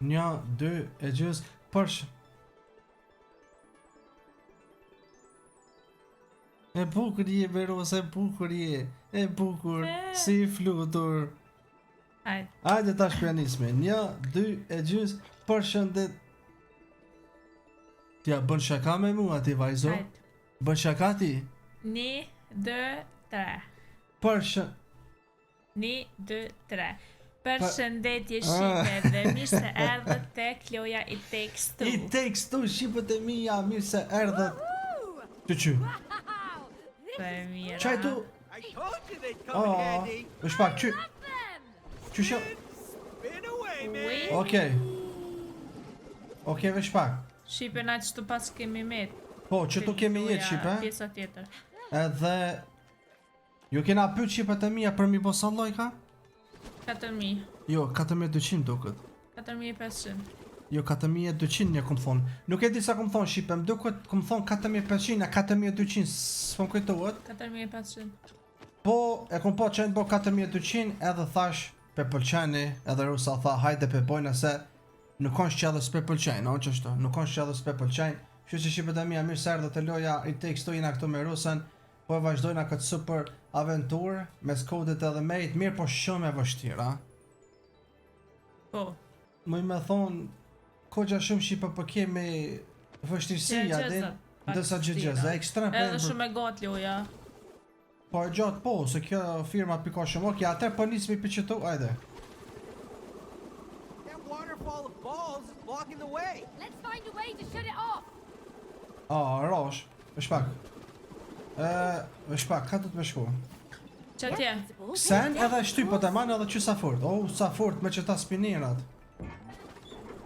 1, 2 e gjys përsh. E bukur je Berosa, e bukur je. E bukur, si flutur. Hajde tash pianisme. 1, 2 e gjys përshëndet. Tja bën shaka me mua ti vajzo. Bën shaka ti. 1, 2, 3. 1, 2, 3. Përshëndetje Shqipe dhe mirë se erdhët tek loja I Takes Two. I Takes Two, Shqipët e mia, mirë se erdhët. Qy. Qaj tu? Vesh pak, qy. Qysha? Okej, vesh pak. Shqipe na qëtu pas kemi met. Po, që tu kemi jetë Shqipe. Pjesa tjetër. Edhe ju kena pyet Shqipët e mia për mi bo salloj ka? 4.000. Jo, 4.200 duket. 4.500. Jo, 4.200 një kom thonë. Nuk e di sa kom thonë Shqipe, më duket kom thonë 4.500 a 4.200, s'pëm kujtohet. 4.500. Po, e kom po qenë bo 4.200 edhe thash pe pëlqeni, edhe Rusa tha hajde pe bojnë se nuk kanë shqedhës pe pëlqeni, no qështu, nuk kanë shqedhës pe pëlqeni. Që që Shqipët e mia mirë se erdhët e loja I Takes Two jena këtu me Rusën, po e vazhdojna këtë super aventurë, me skodet edhe mejt, mirë po shumë e vështira. Po. Mëj me thonë, kogja shumë Shqipe po kemi vështirësia din, ndësa gjëgjëza, ekstrem për edhe shumë e gat loja. Po e gjatë po, se kjo firma pika shumë, okej, atër po nismi për qëtu, ajde. Rosh, vesh pak. Vesh pak, ka të të me shku? Qa tje? Sen edhe shtypët e manë edhe që sa fort. Sa fort me që ta spinirat.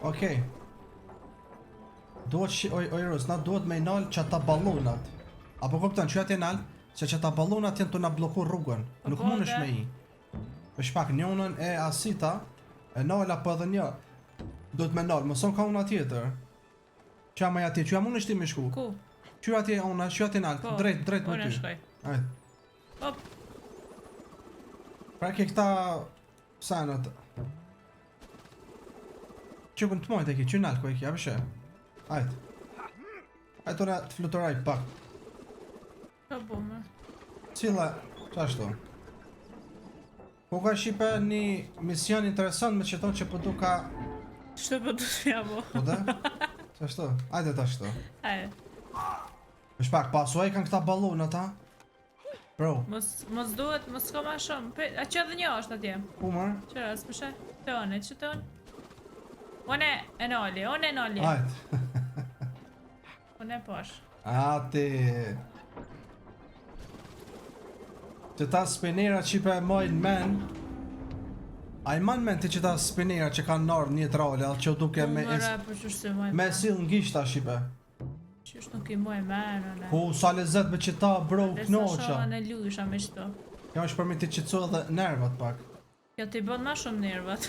Okej. Duhet Rus, na duhet me i nalë që ta balonat. Apo kupton, që ati nalë, se që ta balonat jenë të na bloku rrugën. Nuk mund është me i. Vesh pak, njonën e asita, e nalë apo edhe një. Duhet me nalë, mëson ka una tjetër. Qa me ati, që mund është ti me shku? Ku? Që ati ona, që ati nalë, drejt me ty. Unë e shkoj. Ajde. Hop. Pra ke këta sanët. Që kënë të mojtë e ki, që nalë ku e ki, a bëshe? Ajde. Ajde të të fluturaj pak. Ka bume. Cila, qa ashtu? Po ka Shqipe një mision interesant me që tonë që përdu ka... Shtë përdu të fjabo. Po dhe? Qa ashtu? Ajde ta ashtu. Ajde. Vesh pak, pasuaj kanë këta balonat, ha? Bro. Mos duhet, mos ka ma shumë. A që edhe një është atje? Ku mërë? Qëra, s'pëshe? Të one, që të one? One e nalli, one e nalli. Ajde. One e posh. Ati. Që ta spinera që pe mojnë men. A i man men ti që ta spinera që kanë nërë një trale, që duke me... Mëra, për që shtë mojnë me sil ngishta Shqipe. Qysh nuk I mojnë men, one. Ku sa lezet me që ta bro knoqa. Dhe sa shoha në lusha me qëto. Kjo është për me ti qëtësu edhe nervat pak. Kjo t'i bën ma shumë nervat.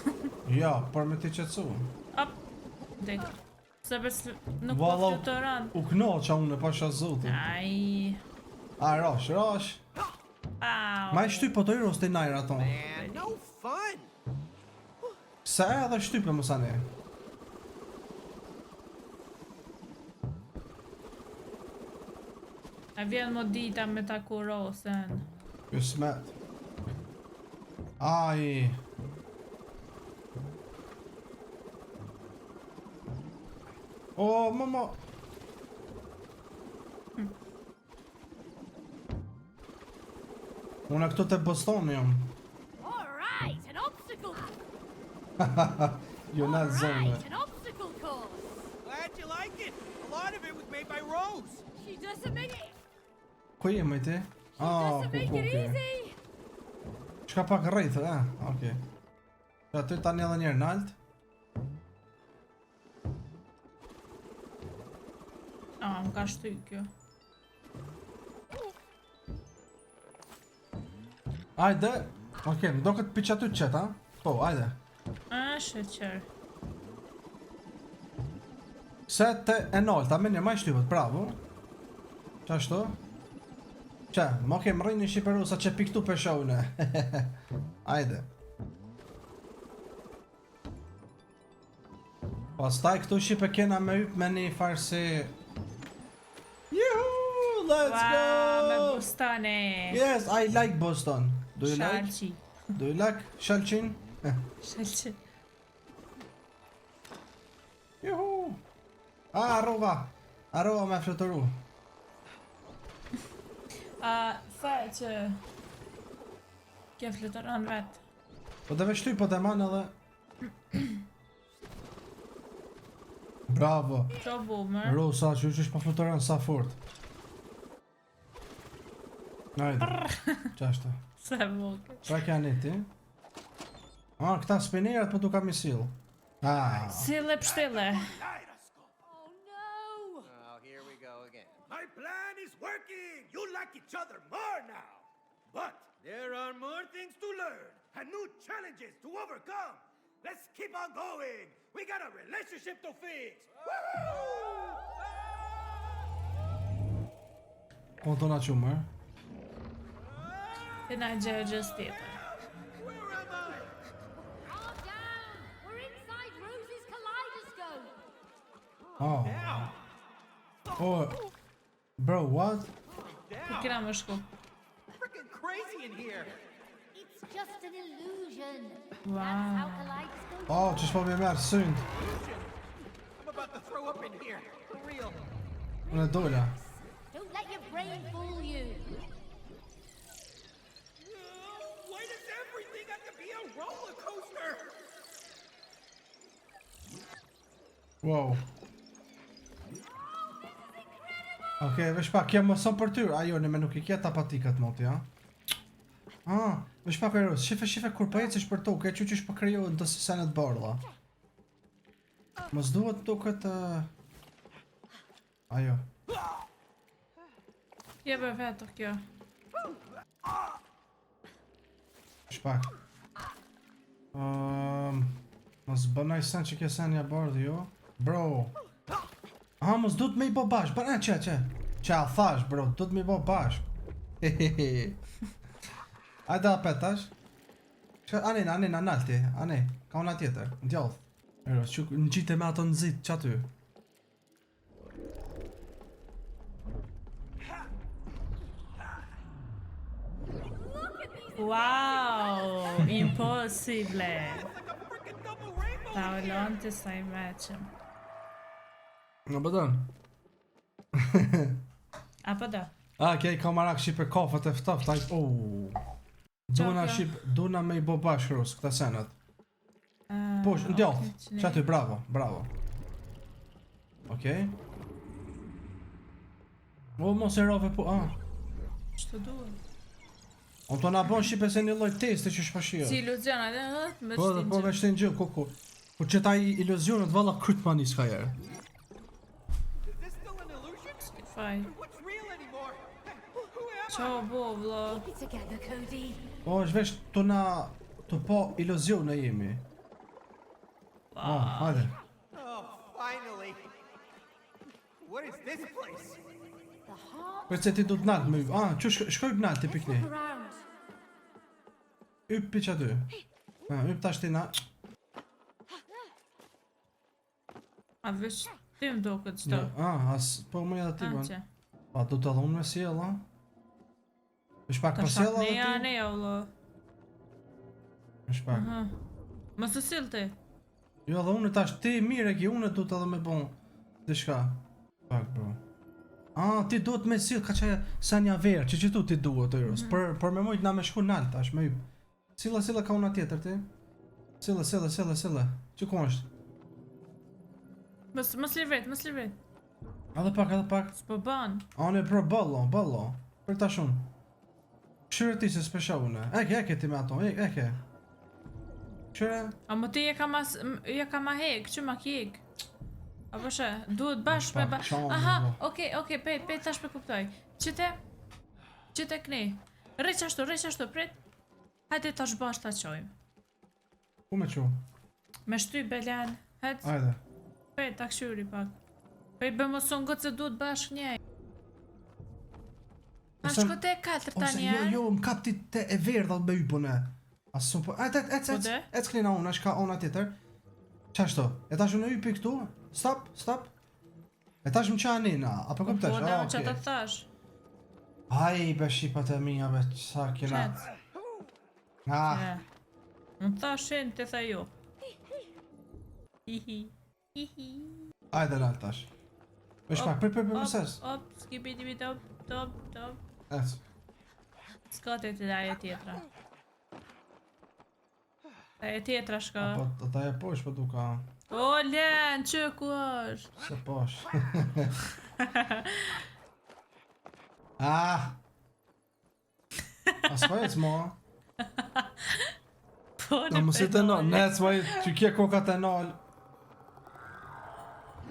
Ja, për me ti qëtësu. Op, dek. Se për nuk po fluturon. U knoqa unë e pasha zotin. Ai. A, rosh. Au. Ma I shtyp po të Rus të najra ato. Se edhe shtype më sa ne. A vjen më dita me ta kurosen. Kësmet. Ai. O, mama. Unë këtu të Bostoni jam. Jo në zonë. Ku jemi ti? Ku. Shka pak rrejtë, okej. Që aty tani edhe njerë nalt. Më ka shty kjo. Ajde. Okej, më do këtë piqa ty qëta. Po, ajde. Shëqër. Se te e nalta, me një ma I shtypët, bravo. Qa shto? Qa, ma kemë rrejnë një Shqiperu sa që piktu për shone. Ajde. Pastaj këtu shipe kena me hyp me një farë si... Juhu! Let's Me go! bustane. Yes, I like Boston. Do you like? Shalqi. Do you like Shalqin? Shalqi. Juhu! Arrova! Arrova me fluturu. Tha që... Kje fluturon vet. Po të veshty, po të man edhe... Bravo! Qo boomer. Ro, sa që është po fluturon sa fort. Najde. Qashtu. Se vogël. Pra kja një ti? Këta spinerat po tu ka misil. Sille pështille. Oh no! Oh, here we go again. My plan is working! You like each other more now! But there are more things to learn and new challenges to overcome! Let's keep on going! We got a relationship to fix! Konto na qumë, Ti na gjëgjës tjetër. Where am I? Calm down! We're inside Rose's kaleidoscope! Oh, bro, what? Ku kena më shku? Freaking crazy in here. It's just an illusion! Wow. That's how kaleidoscopes Që shpo me merë synd. I'm about to throw up in here. For real. Unë e dola. Don't let your brain fool you! Why does everything have to be a roller coaster? Wow. Okej, vesh pak, kjo më son për ty. Ajo, në me nuk I kja tapatikat moti, ha? Vesh pak e rrës, shife kur po ecësh për tokë, e që po krijohen të senet bardha. Mos duhet to këtë... Ajo. Jebe vetë kjo. Vesh pak. Mos bënaj sen që kje senja bardhë, jo? Bro. Mos duhet me I bo bashk, bërë që. Që a thash, bro, duhet me I bo bashk. Hehehe. Ajde a petash. Anin, analti, ani, ka una tjetër, në tjallë. Ero, që në gjite me ato në zitë, që aty. Wow, impossible. Freaking double rainbow! Ta ullon të sa I meqëm. Në bëdën. Apo do? Okej, kamarak shipe kafët e ftoft, Duna kjo? duna me I bo bashk rus, këta senet. Po, në tjallë, që aty, bravo. Okej. Mos e rove po, Ç'të duhet? On të na bon shipe se një lloj testi që shpashio. Si iluzion, me Po, po me shtin gjë, ku. Po që ta iluzionet valla kryt ma një s'ka jerë. Is this still an illusion? Faj. What's real anymore? Who am I? Qa bo, vlo? Keep it together, Cody! Po, është vesh të na... të po iluzione jemi. Hajde. Oh, finally. What is this place? The heart Për se ti du t'nalt me yp. Që shkoj t'nalt ti pikni. around! Yp piq aty. Yp tash ti na... A veç ti më do këtë qdo? As... po më edhe ti ban. Që? Pa du të edhe unë me sjell, Vesh pak Ta po sjell shak edhe ne ti? ja, vlo. Vesh pak. Mos të sill ti. Jo edhe unë tash ti mire ki, unë du të edhe me bon. Dishka. Pak bro. Ti duhet me sill, ka që sa një verë, që tu ti duhet të jërës. Për me mojt na me shku nalt tash, me yp. Silla ka una tjetër ti. Silla. Që ku është? Mos livret. Edhe pak. S'po ban. Ne pro ballo. Për ta shumë. Këshyre ti se s'pesha une. Eke ti me ato, eke. Këshyre? A më ti je ka ma hek, që ma kjek? Apo shë, duhet bashkë me Shpak, qanë, Aha, valla. okej, pe tash me kuptoj. Qëte kni. Rreq ashtu, prit. Hajde tash bashkë ta qojmë. Ku me qo? Me shty belen, hajde, Ajde. pe ta këshyri pak. Pe be mos unë gëtë se duhet bashkë njej. A Ose- shko te e katër ta Ose njerë? jo, më kap ti te e verdha me ypune. Asun po, ec Po de? këni na unë, është ka ona tjetër. Qashtu? E tash unë hypi këtu? Stop, stop. E tash më qanina, apo Po, këptesh? da, që të thash. Aj, be shipat e mija, be, sa kena... Ah, Më thashin, të tha jo. Hihi. Hihi. ajde lart tash. Vesh pak, për mëses. Op, skibidi top, top, top. Ec. S'ka të të daje tjetra. Daje tjetra shka. Po, ta e posh, po duka... O, len, që ku është? Se posh. Ah! As po ec mo. Po, Në mësit e nol, ne ec mo që kje kokat e nol.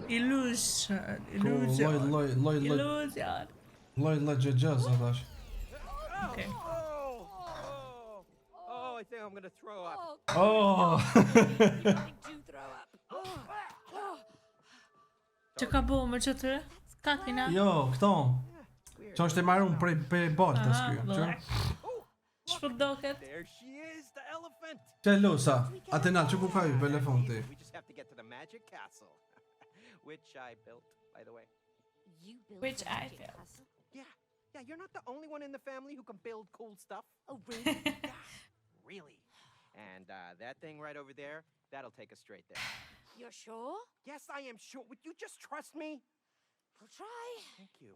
Illusion, Loj, illusion. gjë, zadash. Okej. Oh, I think I'm gonna throw up. Oh! Do throw up. Që ka bo më që të? Ka kina? Jo, këto. Që është e marrë prej boltës kjo. Që? Shpo doket? There she is, the elephant. Që lusa, Atenal, që ku ka ju elefanti? We just have to get to the magic castle, which I built, by the way. You built Which a I magic built. castle? Yeah, you're not the only one in the family who can build cool stuff. Oh, really? Really. And that thing right over there, that'll take us straight there. You're sure? Yes, I am sure. Would you just trust me? We'll try. Thank you.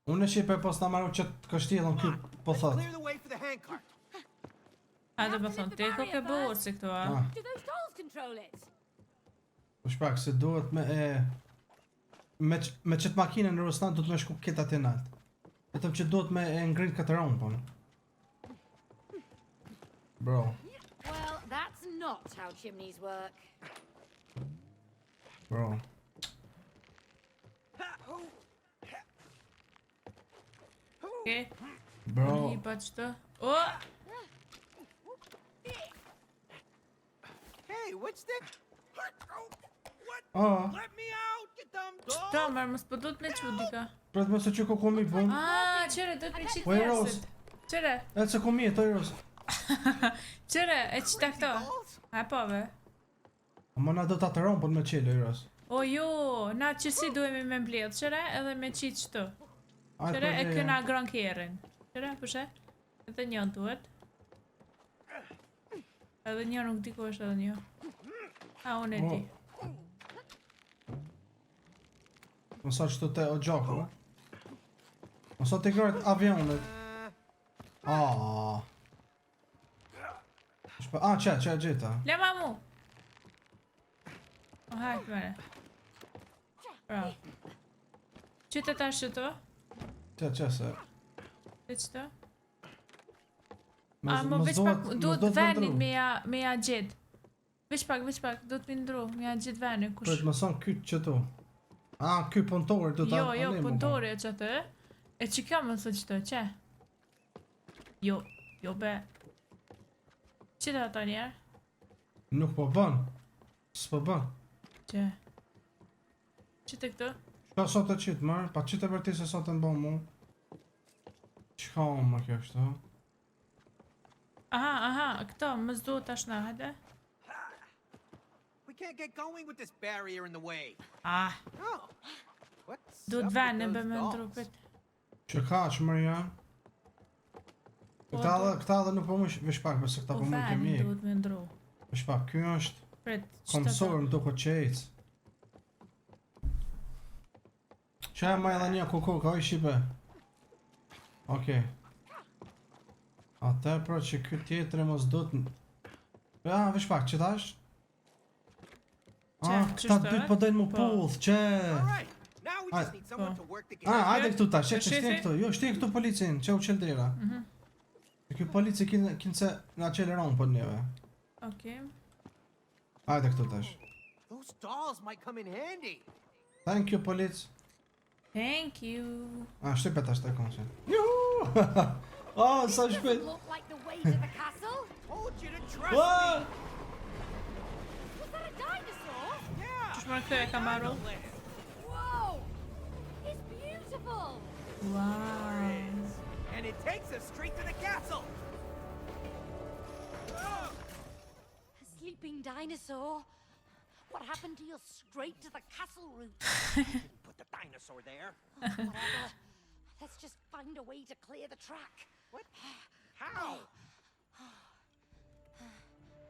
Unë e shipe pos ta marru që të kështjelën kjo po Let's thot. clear the way for the handcart. Hajde po thonë, te ko ke borë si këtu, a? Ah, Do those dolls control it? po shpak, se duhet me e... Me qëtë makinën në Ruslan duhet me shku këtë atë nalt. Vetëm që duhet me e ngrin këtë ronë, po. Bro. Well, that's not how chimneys work. Bro. Okej, Bro. i pa qëto. O! Hey, what's that? What? Ah, Let me out, you dumb dog! Ta, marë më s'po do të me qudi ka. pret me se që ko komi bun. Qëre, do të me qitë Po, Eros. njerësit. Qëre, E se komi e të Eros. qëre, e qita këto. A po, ve? A më na do të atëron, po me qelë Eros. O jo, na që si duhemi me mbledh, qëre, edhe me qitë qëto. Aj, Qëre, e po, këna grankerin. Qëre, përshe? Edhe një duhet. Edhe një nuk di ku është edhe një. A, unë e di. Më sa që të te o gjaku, Më sa të gërët avionet. Që gjitha. Lema mu! O hajt mere. Bravo. Qyte tash qëto? Që se. Dhe qëto? A, më veç pak, duhet venin me ja gjithë. Veç pak, duhet me ndru, me ja gjithë venin, kush... Për të më son kyt që tu. Ky punëtori du ta... Jo, punëtori e që të, e që kjo më thë qëto, që? Jo be. Qëta ata njerë? Nuk po bën. S'po bën. Që? Qëte këto? Shka sot e qitë mërë, pa qitë e vërti se sot e më bën mu. Qka unë më kjo kështu? Aha, këto, më zdo tash na, hajde? We can't get going with this barrier in the way. Ah, Oh. What's duhet up with venin those be me dolls? ndrupit. Që ka që mërë janë? Këta dhe nuk po më vish pak, përse këta Po po më venin kemi. duhet me ndru. Vish pak, kjo është Pret, komësor më duko që ecë. Që e ma edhe një kuku, ka oj shipe. Okej. Ate pra që kjo tjetër e mos do të... Ja, vish pak, që tash? Që, Këta qështë, dytë po dojnë mu Po. puth, që... All right. Now we just need someone to work the game. Hajde këtu tash, që Shifi? shtin këtu, jo shtin këtu policin, që u qeldera. Kjo polici kinë se nga qeleron për njeve. Okej. Hajde këtu tash. Those dolls might come in handy. Thank you, polic. Thank you. Shtipe tash të konse. Juhu! Oh, sa shpejt. Doesn't look like the way to the castle. Told you to trust Ah! me. Was that a dinosaur? Yeah. Qësh më këtë e ka marru? Whoa! It's beautiful. Wow. And it takes us straight to the castle. A sleeping dinosaur. What happened to your straight to the castle route? Didn't put the dinosaur there. Whatever. Let's just find a way to clear the track. What? How?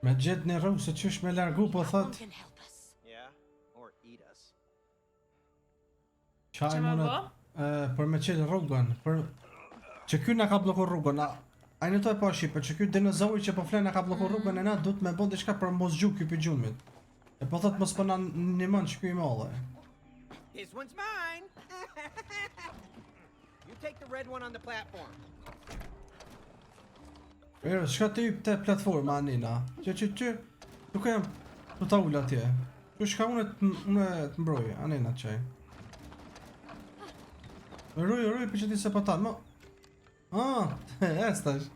Me gjetë një rrugë se qysh me largu po Someone thot can help us. Yeah, or eat us. qaj Që më mundet bo? për me qenë rrugën për që ky na ka bllokuar rrugën a një toj po shqipe që ky dinozauri që po flen na ka bllokuar rrugën e na duhet me bën diçka për mos gjuk ky gjumit e po thot mos po na nimon që ky i molle This one's mine. You take the red one on the platform. Ero, shka të yp të platforma Anina që nuk e jam të ta ullë atje që shka unë të mbroj Anina qaj Rruj për që ti se patan mo e stash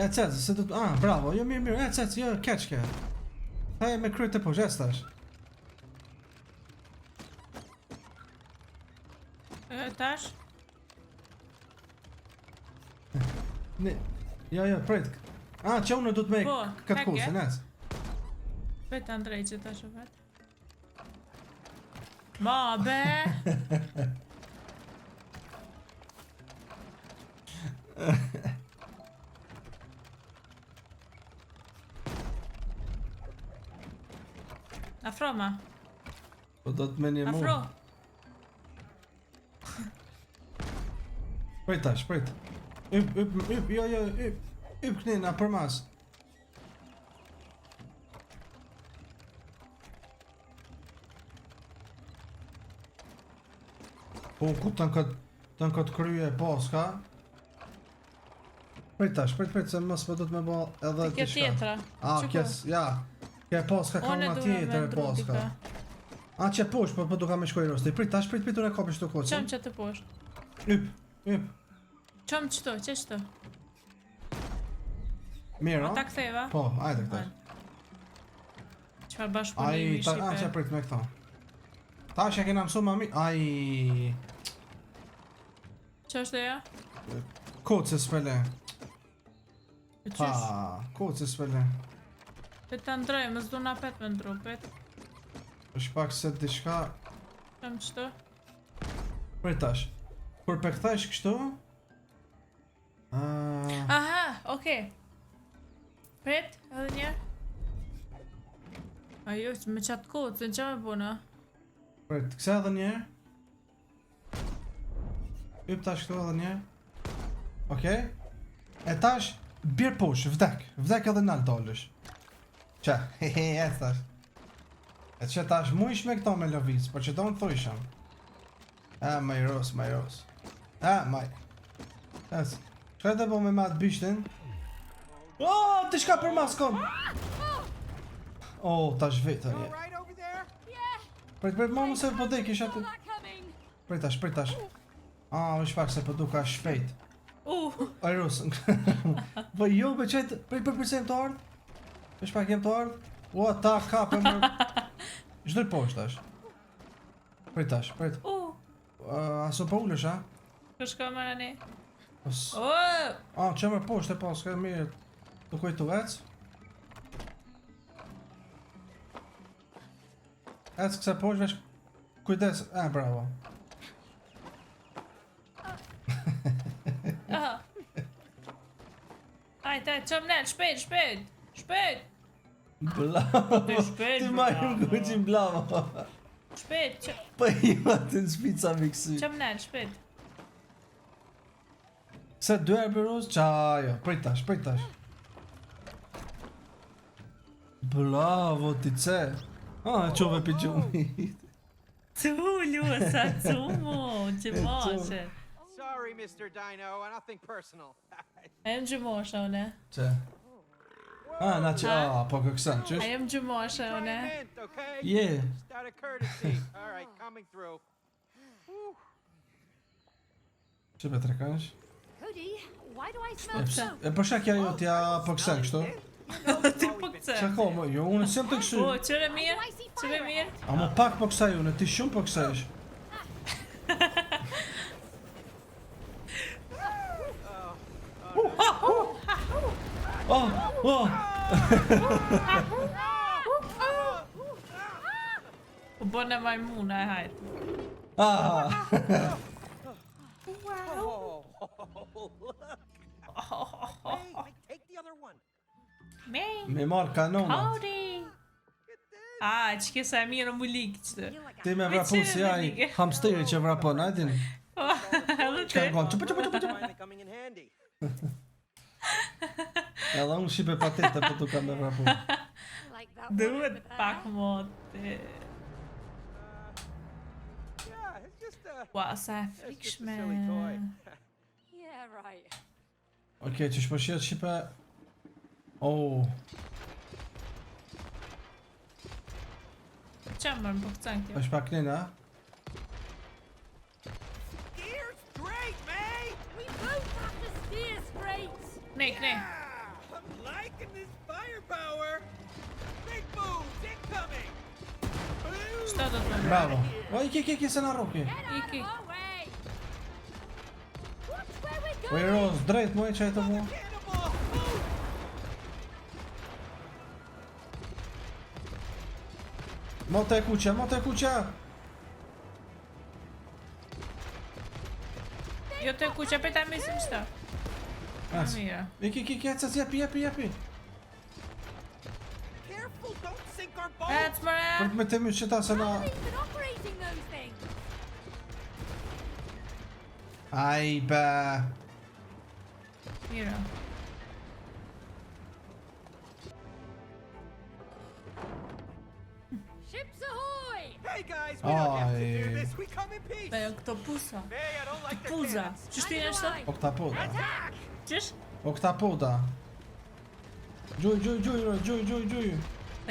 E cec, se të bravo, jo mirë, e cec, jo keq ke e me kryt të posh, e stash Tash? Jo, prit. Që unë du të me Po, këtë heke. kusë, nes. Vetë Andrej që tash o vetë. Ma be! Afro ma, Po do të me një mu. afro! Prit tash, prit. Yp, jo, yp. Yp knina për mas. Po, ku të në këtë kryje poska? Prit tash, prit, se mos po do të me bo edhe Kjo t'i tjetra. kes, ja. Ke poska ka One una duhet tjetër e me ndru poska. dika. Që posh, po duka me shkoj rosti. Prit tash, prit, unë e kapi shtu kocë. Qëm që të posh? Yp. Qëm qëto, që qëto? Mirë, Ta ktheva? Po, ajde këta. Qfar bashkëpunimi Që shqipe? prit me këta. Tash e kena mësu ma mi... Që është dhe ja? Kocë s'pele. E qysh? Kocë s'pele. Pe të ndroj, më zdu na pet me ndru, pet. është pak se diçka... Qëm qëto? Prit tash. Kur pe këthash kështu... Aha, okej. Pret, edhe një. Ajo, me qatë kocën, që me puna? Prit, këse edhe një. Yp tash këtu edhe një. Okej. E tash, birë posh, vdek. Vdek edhe nalë dollësh. Qa, e tash. E që tash mujsh me këto me lëviz, por që do në thujshëm. Maj ros. Maj. Es. Që edhe po me matë bishtin? Ti shka për maskon! Tash vetë All një. right over there? Yeah. Prit, ma mu se po dek isha Saw të... that coming. Prit tash. Është pak se po duka shpejt. Ajros. Po jo, be qëjtë, për se jem të ardhë? Është pak jem të ardhë? Ta kapë më... Zhdoj poshtë tash. Prit tash. Aso po ullësh, a? Këshka më rani. Os... Oh! Që më poshtë e pas, s'ka mirë të kujtu ec. Ec këse poshtë vesh kujdes, bravo. Aha. Ajde, qëm nel, shpejt. Blavo. Ti shpejt, Ti majë bravo. më kujqin blavo. Shpejt, Po ima të në shpica mi kësy. qëm nel, shpejt. Se dy herë për rus, qajo, prit tash. Bravo, ti ce. E qove për gjumit. Lusa, që moshe. Sorry, Mr. Dino, nothing personal. A jem gjumosha, une. Ce. Na që, po këkësën, A qysh? jem gjumosha, Try une. a hint, okay? Yeah. Just out of courtesy. All right, coming through. Whew. Që për trekansh? Cody, why do I smell smoke? E për shakja jo t'ja po kësën kështu? Ti po këse. Që ka më, jo, unë s'jem të kësy. Po, qëre mirë, qëre mirë. A më pak po kësaj unë, ti shumë po kësajsh. Oh! U bën e majmuna e hajt. Ah! Hey, take the other one. Me. Me marr kanonat. Howdy. Ah, që kesa e mirë mu ligë qëtë. Ti me vrapun si ai hamsteri që vrapon, a din? Edhe Çka ti. ngon? Çup. Finally coming in handy. Edhe unë shipe patete për tu kam me vrapun. Like that one Duhet over there. pak mote. Yeah, it's just Ua, sa e it's just a frikshme. silly toy. Yeah, right. Okej, që shpëshjet shipe... Oh, Qa më më përcën kjo? është pak nina. Gear straight, May! We both have to steer straight. Knek. I'm liking this firepower. Big moves incoming. Boom! Qëta do të më? Bravo. O, iki se na roki. Get out Iki. of our way. Watch where we're O i going. roz, drejt mu e qaj të mua. Cannonball! Move! Mote e kuqa. Jo të kuqa pe ta mesim qëta. As. Mira. Iki, ecës, jepi. Careful, don't sink our boat! Ec Për mëre. të me temi që ta se na... How have you been operating those things? Aj, be... Mira. Ships ahoy! Hey guys, we don't have to do Ai. this. We come in peace. Be këto pusa. May, I don't like their Puza. cannons. Qështu i nështë? Oktapoda. Attack! Qësh? Oktapoda. Gjuj.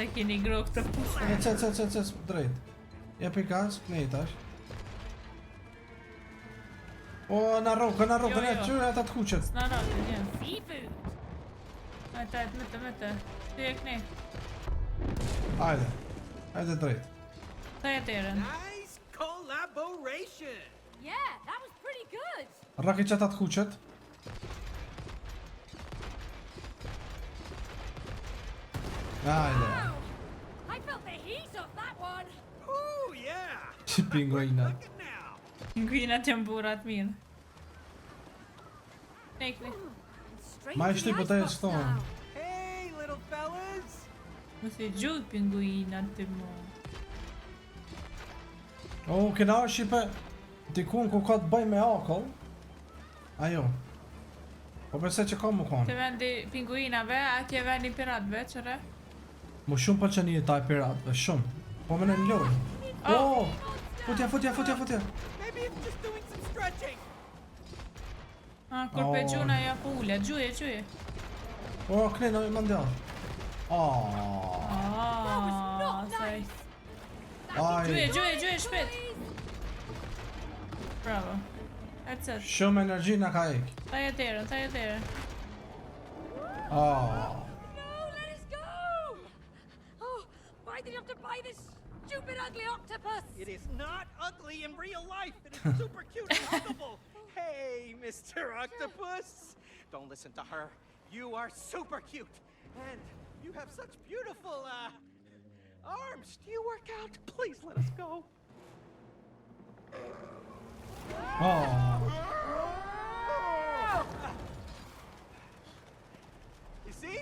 E keni gro këto pusa. Ec, drejt. Jepi kas, knejtash. O, na roka, Jo, ne jo. qërë ata të kuqet. Sna rate, një. Seafood. Ajta, mëte. Ty e kne. Ajde drejt. Ta e teren. Nice collaboration. Yeah, that was pretty good. Raki që ata të kuqet. Ajde. Wow. I felt the heat of that one. Ooh, yeah. Që pinguina. Look at now. Pinguinat janë burat mirë. Nekni. Straight Ma to ishte the po të e icebox shtonë. now. Hey, little fellas. Më si gjuj pinguinat të mu. O, kena shipe dikun ku ka të bëj me akull. Ajo. Po përse që ka mu Të konë. vendi pinguinave, a ke vendi piratve, qëre? Mu shumë për që një taj piratve, shumë. Po më në një lojë. Oh. Futja. Maybe it's just doing some stretching. A, kur pe Oh. gjuna ja po ule, gjuje. O, këne në mandjall. That was not Saj. nice. Aj, Gjuje, shpet. Bravo. Ecet, shumë energji na ka ik. ta jetërën. Oh. No, let us go. Oh, why did you have to buy this stupid, ugly octopus? It is not ugly in real life. It is super cute and huggable. Hey, Mr. Octopus. Don't listen to her. You are super cute. And you have such beautiful, arms. Do you work out? Please let us go. Oh. You see?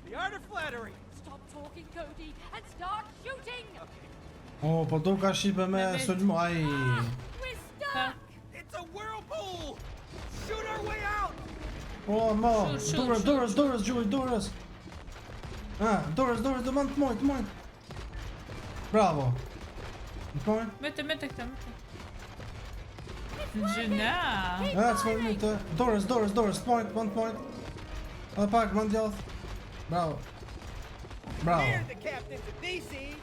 The art of flattery. Stop talking, Cody, and start shooting. Oh, po du ka shipe me Me sulmu. Aj. We're stuck. It's a whirlpool. Shoot our way out. O, mo. Shoot. Durës, gjuj, durës. Durës, do mund të mojt. Bravo. Të mojt? Mete këta. Gjuna. S'më minute. Durës, të mojt. Edhe pak, mund djath. Bravo. We're the captains of these seas.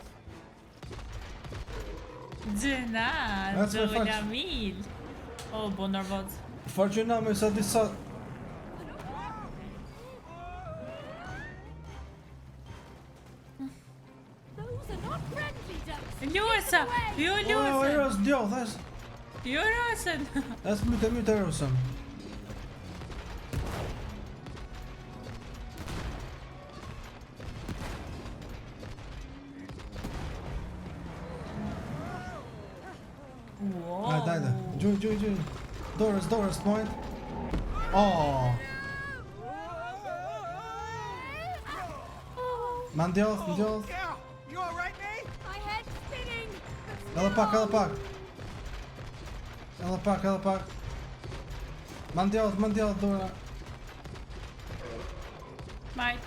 Gjuna, That's my gjolla fact. mil. O, bo nervoz. Fortuna me sa disa... Those are not friendly ducks. Ljusa, jo O, ljusa. Eros, djath, Jo rësën. myte Erosën. Wow. Hajde. Gjuj. Dorës, point. Oh. Ma ndjoth. Yeah, you all right, mate? My head's spinning. Edhe pak. Ma ndjoth Dora. Majt.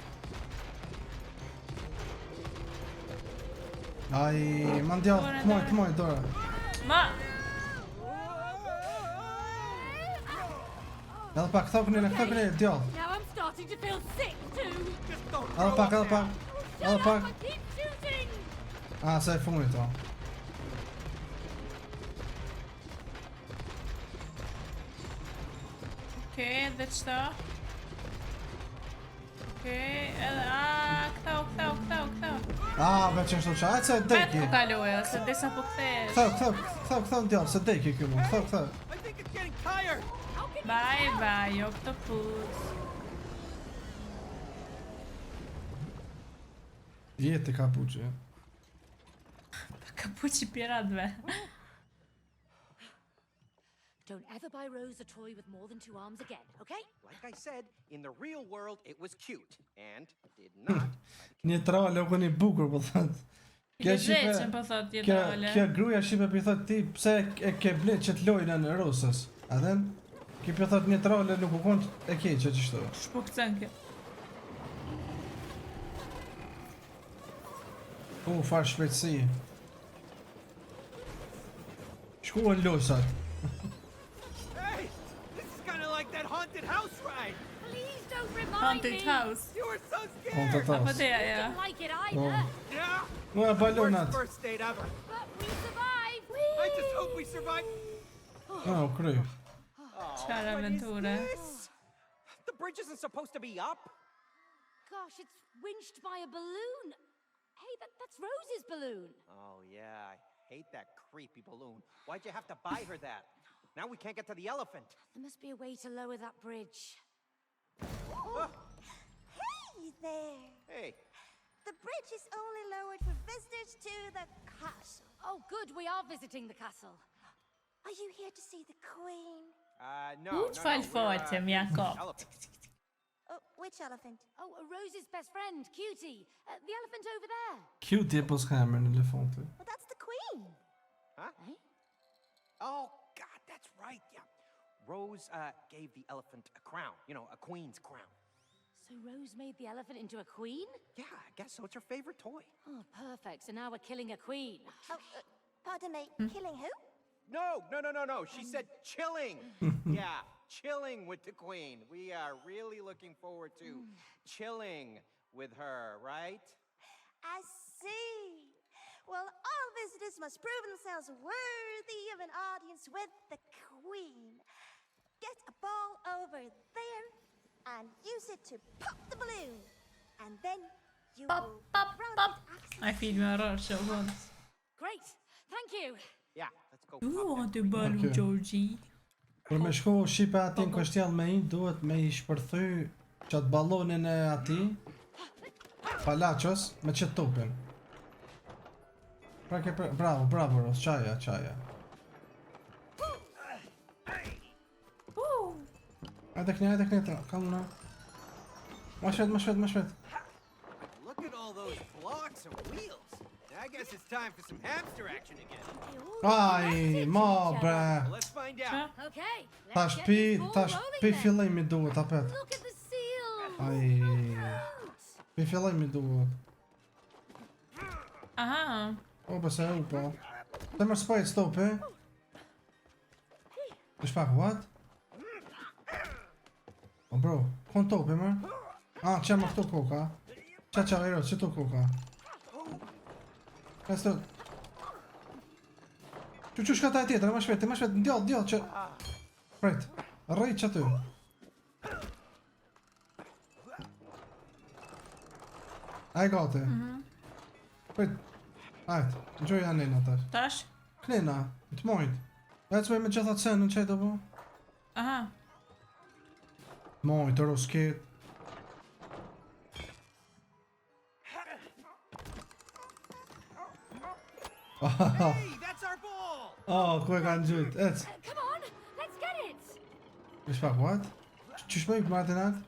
Ai, ma ndjoth, mojt, Dora. Ma. Edhe pak, këthau kënire, djoth. Now I'm starting to feel sick too. Just don't Edhe pak. Shut up, I keep shooting. Se e funit to. Okej, dhe qëta? Okej, edhe... këtau. Veç është të qa, ajtë se Vetë deki. po kaloja, se desa po kthesh. Këthau ndjoth, se deki kjo mu, këthau. I think it's getting tired. Bye, octopus. Jetë ka puqë. Kapuçi piratëve. Don't ever buy Rose a toy with more than 2 arms again, okay? Like I said, in the real world, it was cute and did not. Një trale u këni bukur, po thëtë. Ke bleqen, po thot jetrale. Kjo gruja shqipe për thot ti, pse e ke bleq që t'lojnë në Rusës? A den? Ki për thot një trale nuk u konë e keqe që shto. Shpukcen kjo. Farë shpejtësi. Shkuën lojësat. Hey, this is kind of like that haunted house ride. Please don't remind Haunted me. house. You were so scared. Haunted house. Apo teja, ja. Didn't like it either. Yeah. Ua, balonat. Worst first date ever. But we survived. I just hope we survive. U kry. Çfarë aventure. This? The bridge isn't supposed to be up. Gosh, it's winched by a balloon. Hey, that's Rose's balloon. Oh yeah, I hate that creepy balloon. Why'd you have to buy her that? Now we can't get to the elephant. There must be a way to lower that bridge. Hey there! Hey, The bridge is only lowered for visitors to the castle. Oh, good, we are visiting the castle. Are you here to see the queen? no. Uç falfoqe, mja kop. Elephant. Oh, which elephant? Oh, Rose's best friend, Cutie. The elephant over there. Cute e po s'ka emër në elefanti. Well, that's the queen. Huh? Eh? Oh God, that's right. Yeah, Rose gave the elephant a crown. You know, a queen's crown. So Rose made the elephant into a queen? Yeah, I guess so. It's her favorite toy. Oh, perfect. So now we're killing a queen. Oh, pardon me, killing who? No. She said chilling. Yeah, chilling with the queen. We are really looking forward to chilling with her, right? I see. Well, all visitors must prove themselves worthy of an audience with the queen. Get a ball over there and use it to pop the balloon. And then you will grant it access. Ai filmi horror që u vënd. Great. Thank you. Yeah, let's go. Të balu Okay. Georgie. Për me shku Shqipe ati në kështjell me i, duhet me i shpërthy qatë balonin e ati, palachos, me qëtë tupin. Bravo, Ros, qaja. Hajde kënja, kalma. Ma shvet. Look at all those blocks and wheels. I guess it's time for some hamster action again. Aj, ma bre. Let's find out. Okay. Tash Let's get pi, this ball tash rolling pi then. fillimi duhet apet. Look at the seal. Aj, pi fillimi duhet. Aha. O, bese e upa. Të mërë spajt stopi. Ish pak, what? O bro, kon topi mërë? Që më këtu koka? Qa, Ero, që tu koka? Kësto... Që shka taj tjetër, ma shvet, ndjall, që... Prejt, rrejt që ty. Aj gati. Prejt, ajt, gjoj anina tash. Tash? Klina, të mojt. E të me gjithat sen në qajtë po? Aha. Mojt, rosket. Hey, that's our ball. Oh, ku e kanë gjujt, ec. Come on, let's get it. Ish pak, what? Qysh më i Martinat?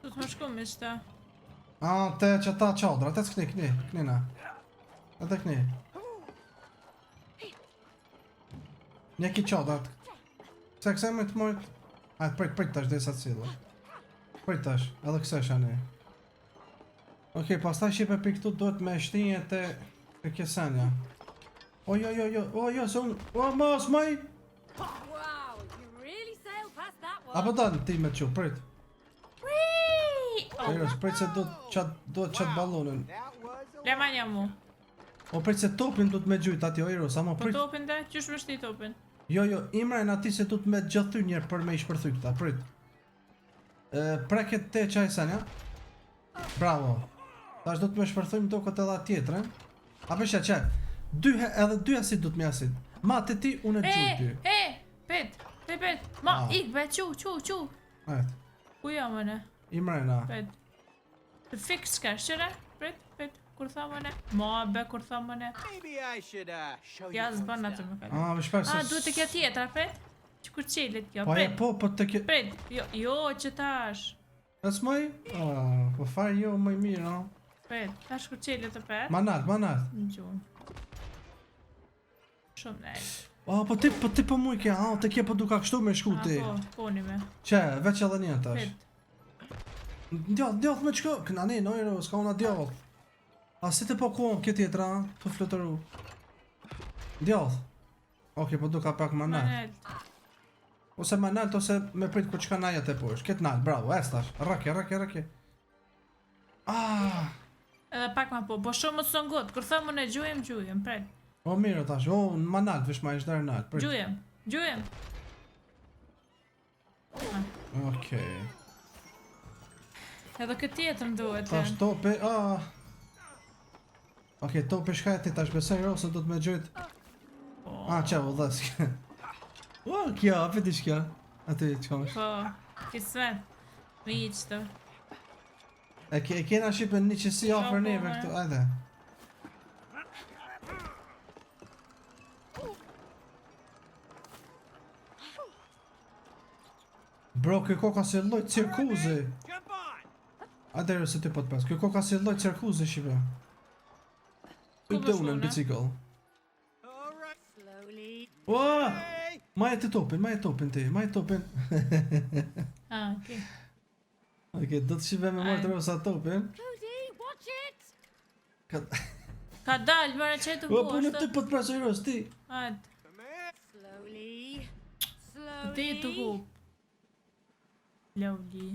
Du të më shku me qëta. Te që ta qadra, te knina. Ate kni. Një ki qadrat. Se këse me të mojt. Hajtë, prit tash dhe sa të cilë. Prit tash, edhe këse shani. Okej, pas ta shqipe për këtu duhet me shtinje të kjesenja. Jo, se unë... O, mos, maj! Wow, you really sailed past that one. Apo dalë ti me që, prit. Whee! Eros, prit se duhet qatë balonin. That was a Lema një mu. O, prit se topin duhet me gjujt ati, o Eros, ama Po prit. topin dhe, qysh vështi topin? Jo, imrajnë ati se duhet me gjathy njerë për me i shpërthy këta, prit. Preket te qaj sen, ja? Bravo. Tash duhet me shpërthy më do këtë edhe tjetërën. Apo shë që, edhe dyja si duhet me asit. Ma të ti, unë e gjuj ty. Pet. Ma, ik, be, qu. Ajt, Ku jo, mëne? imrajna. Pet. Të fix ka, shqyre? Pet, kur tha mëne? Ma, be, kur tha mëne? Maybe I should show you. Ja, folks zban that. atë më ka. Më shpek se... Duhet të kjo tjetra, pet? Që kur qilit kjo, Po, pet. po të ke... Pet, jo, që tash. Ës moj? Po farë jo, mëj mirë, no? Pet, tash kur qilit të pet? Manat. Në gjumë. Shumë nejt. Po ti po muj ke, të ke po duka kështu me shku ti. Po një me. Që, veç edhe një tash. Pet. Djath me qko, këna ne, nojro, s'ka una djath. A si të po kuon, kjo tjetra, të flutëru. Djath. Oke, po duka pak manat. Manelt. Ose manat, ose me prit ku qka naja të posh. Ket nalt, bravo, tash. Rake. Edhe pak ma po shumë më të songot. Kur thëmë në gjujem, pret. O mirë tash, në manat, vish ma ishtë dërë nalt. Gjujem. Okej. Edhe këtë tjetër duhet. Tash topi, Okej, topi shkajti, tash besoj rosë do të me gjujt. Që u dhes. Kjo, api ti shkja. Ati, qka është? Po, kismet. Mi i qëto. E kena shqipen një qësi ofër neve këtu, ajde. Bro, kjo koka si lloj cirkuzi. Jump on! Adere se ti po të pas. Kjo koka si lloj cirkuzi shqipe. Ku I më të unë në shkone? bicikl. All right. Slowly. Ua! Hey! Ma e topin ti, ma e topin. Okej. Okej, do të shqipe me mërë të rosa topin. Cody, watch it. Ka dal, mëre që të O, po në buashtë. ti po të presoj ros, ti. Ajt, Slowly. ti të Slowly. hup. Lovli.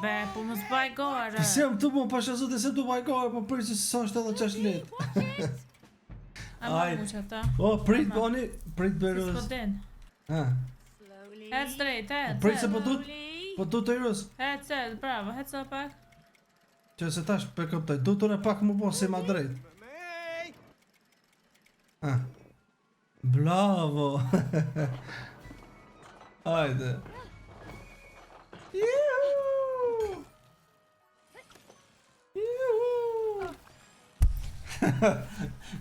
Be, po më zbaj gore. Se jam të bon, pasha zote se du bajkore, po përri që sa është edhe qash let. A më Ajt. mu që ta. O, prit, boni, prit berus. S'po din. Slowly. Hec drejt, Prit se po hec. du, po du të i rus. Hec, bravo, hec edhe pak. Që se tash për këptaj, du të në pak më po se ma drejt. Hey! Bravo. Hajde. Juhu!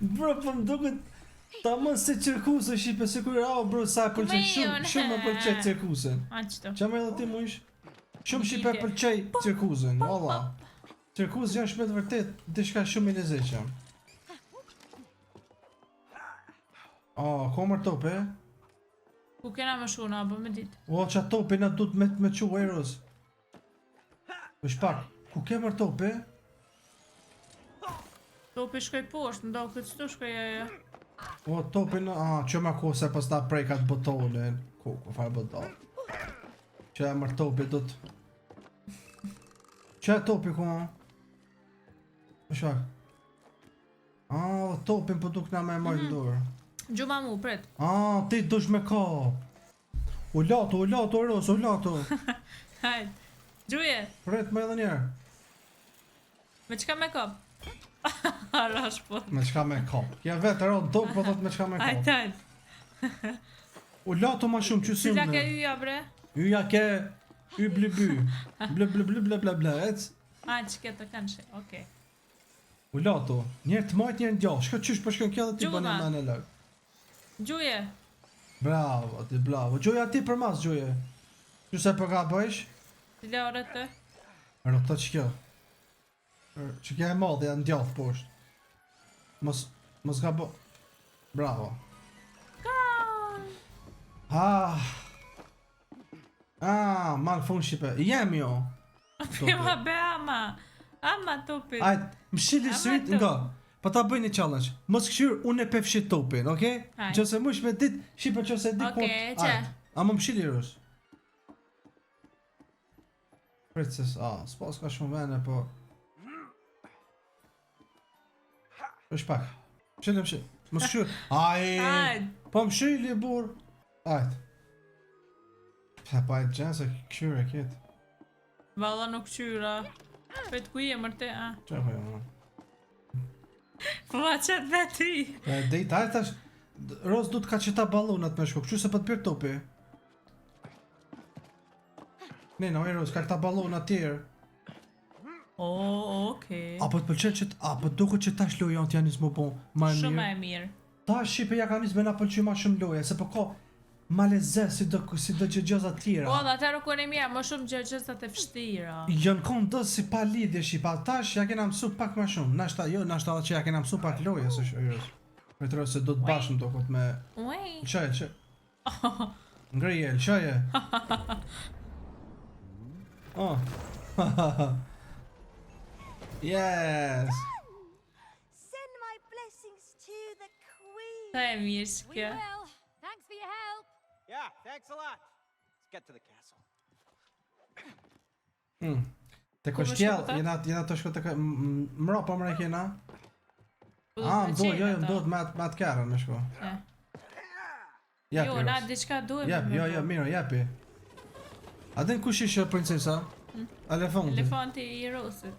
Bro, po më duket ta më se cirkusë shqipe, se kur bro, sa e pëlqen shumë më pëlqej cirkusën. A qëto. Qa me edhe ti muish? Shumë shqipe pëlqej cirkusën, valla. Cirkusë janë shmet vërtet, diçka shumë i lezetshëm. Komër tope? Ku kena më shuna, po me dit. Qa tope na du të me qu Eros. Vesh pak, ku kemër tope? Topi shkoj poshtë, ndo këtë qëtu shkoj ajo. Tope në, që ma ku se pas ta prejkat botonin. Ku farë boton. Që e mër tope du të... Që e topi ku ma? Vesh pak. Topin po duk na me marrë në dorë. Gjuma mu, pret. Ti dush me kap. U lato, Eros, u lato. Hajt. Gjuje, Pret me edhe njerë. me qka me kop? Arash po. Me qka me kap. Ja vetë, Eros, do po thot me qka me Hajt, kap. hajt. U lato ma shumë që si Cila ke unë. yja, bre? Yja ke... Y bly by. Ble, ec. A, që ke të kanë shë, okej. U lato. Njerë të majt, njerë në gjallë. Shka qysh për shkën kja dhe ti Gjuna. bënë në lagë. Gjuje. Bravo, ti bravo. Gjoja ti për mas, gjoje. Që se për ka bëjsh? Ti lore të. Rëta që kjo. Që kjo e madhe, janë djathë poshtë. Mos ka bë... Bravo. Malfunction shipe. Jem jo. Prima be ama. Ama topi. Ajt, më shili Ama syrit to. nga. Po ta bëj një challenge. Mos këshyr, unë e pefshit topin, okej? Hajt. Qëse mush me dit, shipe qëse di Okej, që? A më shili rus. Princess, s'pas ka shumë vene, po... Është pak. Më shili. Mos këshyr. Ajt. Po më shili, bur. Ajt. Pse pa e gjenë se këshyr e kjetë. Valla nuk qyra. Pet ku je mërte, a? Qa po jo, Po ma qëtë dhe ty. Dejt, ajt tash... Roz du të ka qita balonat me shko, kështu se për të pirë topi. Nena, oj Roz, ka këta balonat tjerë. Okej. Apo të pëlqen që apo duket që tash loja janë t'janis më bon ma e Shumë mirë. e mirë. Tash shipe ja ka nis me na pëlqy ma shumë loja, se po ka ma lezet si do gjëgjoza tjera. Po, dhe atëherë kur e mija, më shumë gjëgjësat e vështira. Janë kon do si pa lidhje shipa, tash ja kena mësu pak ma shumë. Nashta jo, nashta që ja kena mësu pak loja, se shojës. Vetëro se do të bashkëm do këtë me... Uej. Lëshaje, Ngrije, lëshaje. Oh. Yes. Send my blessings to the queen. Sa e mirë që We kjo. will. Thanks for your help. Yeah, thanks a lot. Let's get to the castle. Te Ku më kështjell, shko këta? jena të shko të mra pa mre kena. Më do, jo, më do të me atë kërën me shko. Jepi, Jo, na diçka duhet. jo, miro, jepi. A din kush ishe princesa? Elefanti. Elefanti i rosit.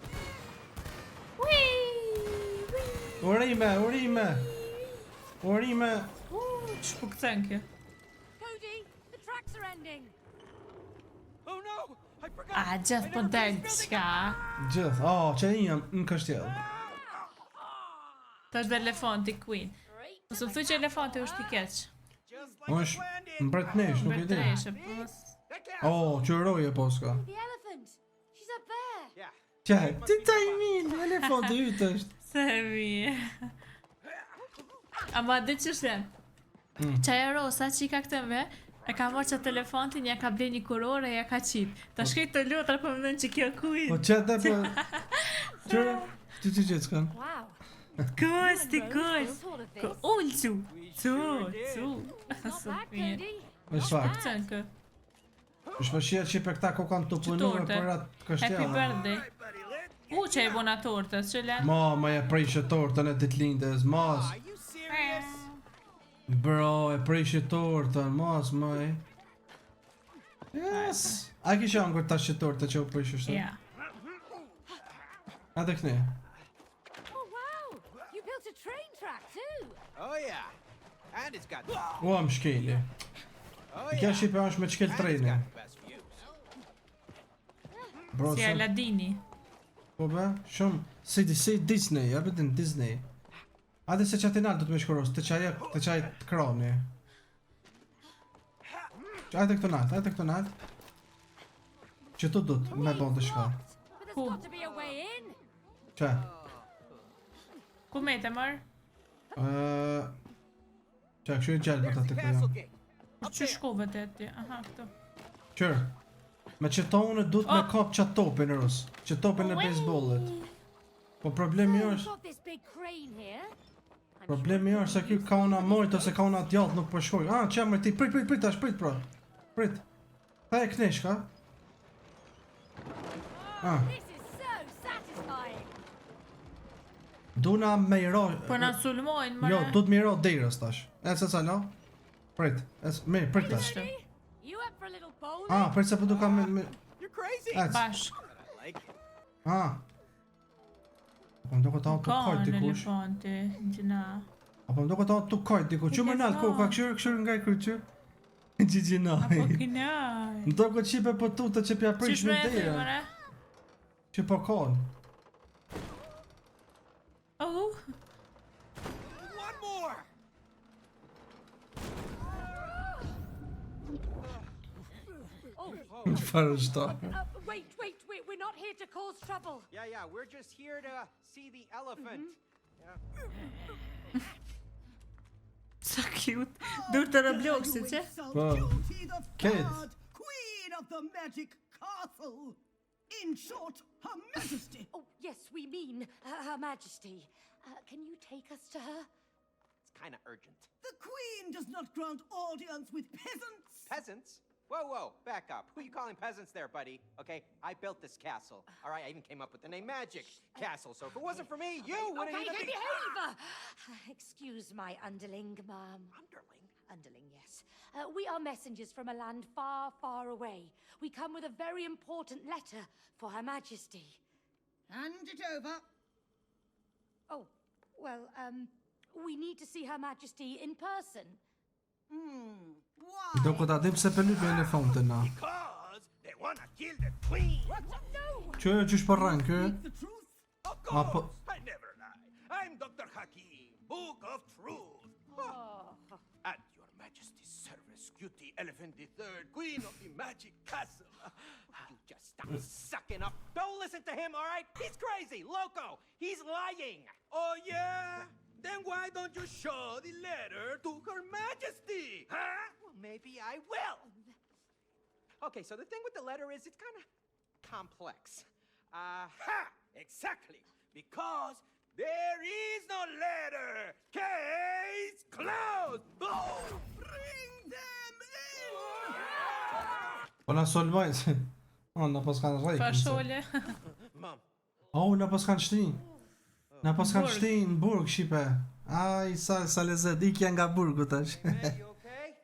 Urime. Shpukcen kjo. Cody, the tracks are ending. Oh no! I forgot! A, gjithë po del qka. Gjithë, që i jam në kështjell. Ta është dhe elefanti queen. Nësë më thuj që elefanti është i keq. Just like Është planned it. mbretnesh, nuk e di. Mbretreshe, po mos... Që roje po s'ka. The elephant. She's up there. Yeah. Ti ta i min, elefanti ytë është. Se mirë. Ama dhe që shenë. Qaja rosa që i ka këtëve, e ka marrë që telefontin, ja ka ble një kurore, ja ka qitë. Ta shkej të lutar për më që kjo Po queen. qëtë po... Qërë? Ti që s'kan? Wow. Kosti, This sort of Ko this. ullcu. Cu. Not Su bad, mirë. Cody. Është fakt. Qënë kë. është përshia që për këta ko kanë të punuar torte. për atë Happy kështjellë. birthday. Që e bona tortës, që len? Ma e prejshë tortën e ditëlindjes, mas. Are you serious? Bro, e prejshë tortën, mas, maj. Yes. A kisha angur tash që tortë që u prejshë shtë? Ja. A të këni. Oh, wow. You built a train track too. Oh yeah. And it's got... Ua më shkeli. Oh Kja yeah. shqipe është me qkel And it's treni. got the best views. Bro, Si Aladini. po be, shumë, si Disney, ja bëtin Disney. Ate se që atinal du të me shkoros, të qaj të kroni. Ajte këto nalt. Që tu du të me bon të shka. But there's Cool. got to be a way in. Që? Ku me të mërë? Që, këshu e gjellë për There's të the të castle këllë. gate. Por që shkove të ti? Aha, këto. Qërë, me që tonë du të me Oh. kap qatë topin e rus. Që topin e baseballit. Po problemi So we've është, got this big crane here. I'm problemi është se kjo ka una mojt ose ka una djallë nuk përshkoj. Që jam ti, prit tash, prit pra. Prit. Ta e knesh ka? This is so satisfying. Duna me i ro... Po na sulmojnë, mëre. Jo, du të me i ro derës tash. E se sa la? Prit, prit tash. Kështu. You up for a little bowling? Prit se po du ka me... You're crazy. Ec. Bashk. I like it. Po më do këta të Ka kajt në dikush. elefanti, gjina. Apo më do këta të kajt dikush. Që më nalë, ka këshur nga i kryqy? Gjgjina. Apo kinaj. Më do këtë qipe po tutë që pja prish Qish me me e derën. mëre? Që po kanë. Oh, One more. Çfarë është to? Wait, we're not here to cause trouble. Yeah, we're just here to see the elephant. Yeah. Sa cute. Dur të Robloxit, që? Po. Duty the Kids. third, Queen of the Magic Castle. In short, Her Majesty. Oh, yes, we mean Her Majesty. Can you take us to her? It's kind of urgent. The Queen does not grant audience with peasants. Peasants? Whoa, back up. Who you calling peasants there, buddy? Okay, I built this castle. All right, I even came up with the name Magic Castle. So if it wasn't for me, you wouldn't Okay, even be... behave! Excuse my underling, ma'am. Underling? Underling, yes. We are messengers from a land far, far away. We come with a very important letter for Her Majesty. Hand it over. Oh, well, we need to see Her Majesty in person. Why? Do ku ta dim se për lypë elefantin na. Because they wanna kill the queen. No! Që çish po rran kë? The truth. Of Ah, course, I never lie. I'm Dr. Hakim, Book of Truth. At your majesty's service, Cutie Elephant III, Queen of the Magic Castle. You just stop sucking up. Don't listen to him, all right? He's crazy, loco. He's lying. Oh yeah? Then why don't you show the letter to Her Majesty? Huh? Well, maybe I will. Okay, so the thing with the letter is it's kind of complex. Ha! Exactly. Because there is no letter. Case closed. Oh! Bring them in. Po na solvoj. Oh, na pas kanë rrejt. Fashole. Mom, Oh, na pas kanë shtin. Na pas kanë Burg. shtin në burg shipe. Ai sa lezet ikja nga burgu tash. hey, you okay?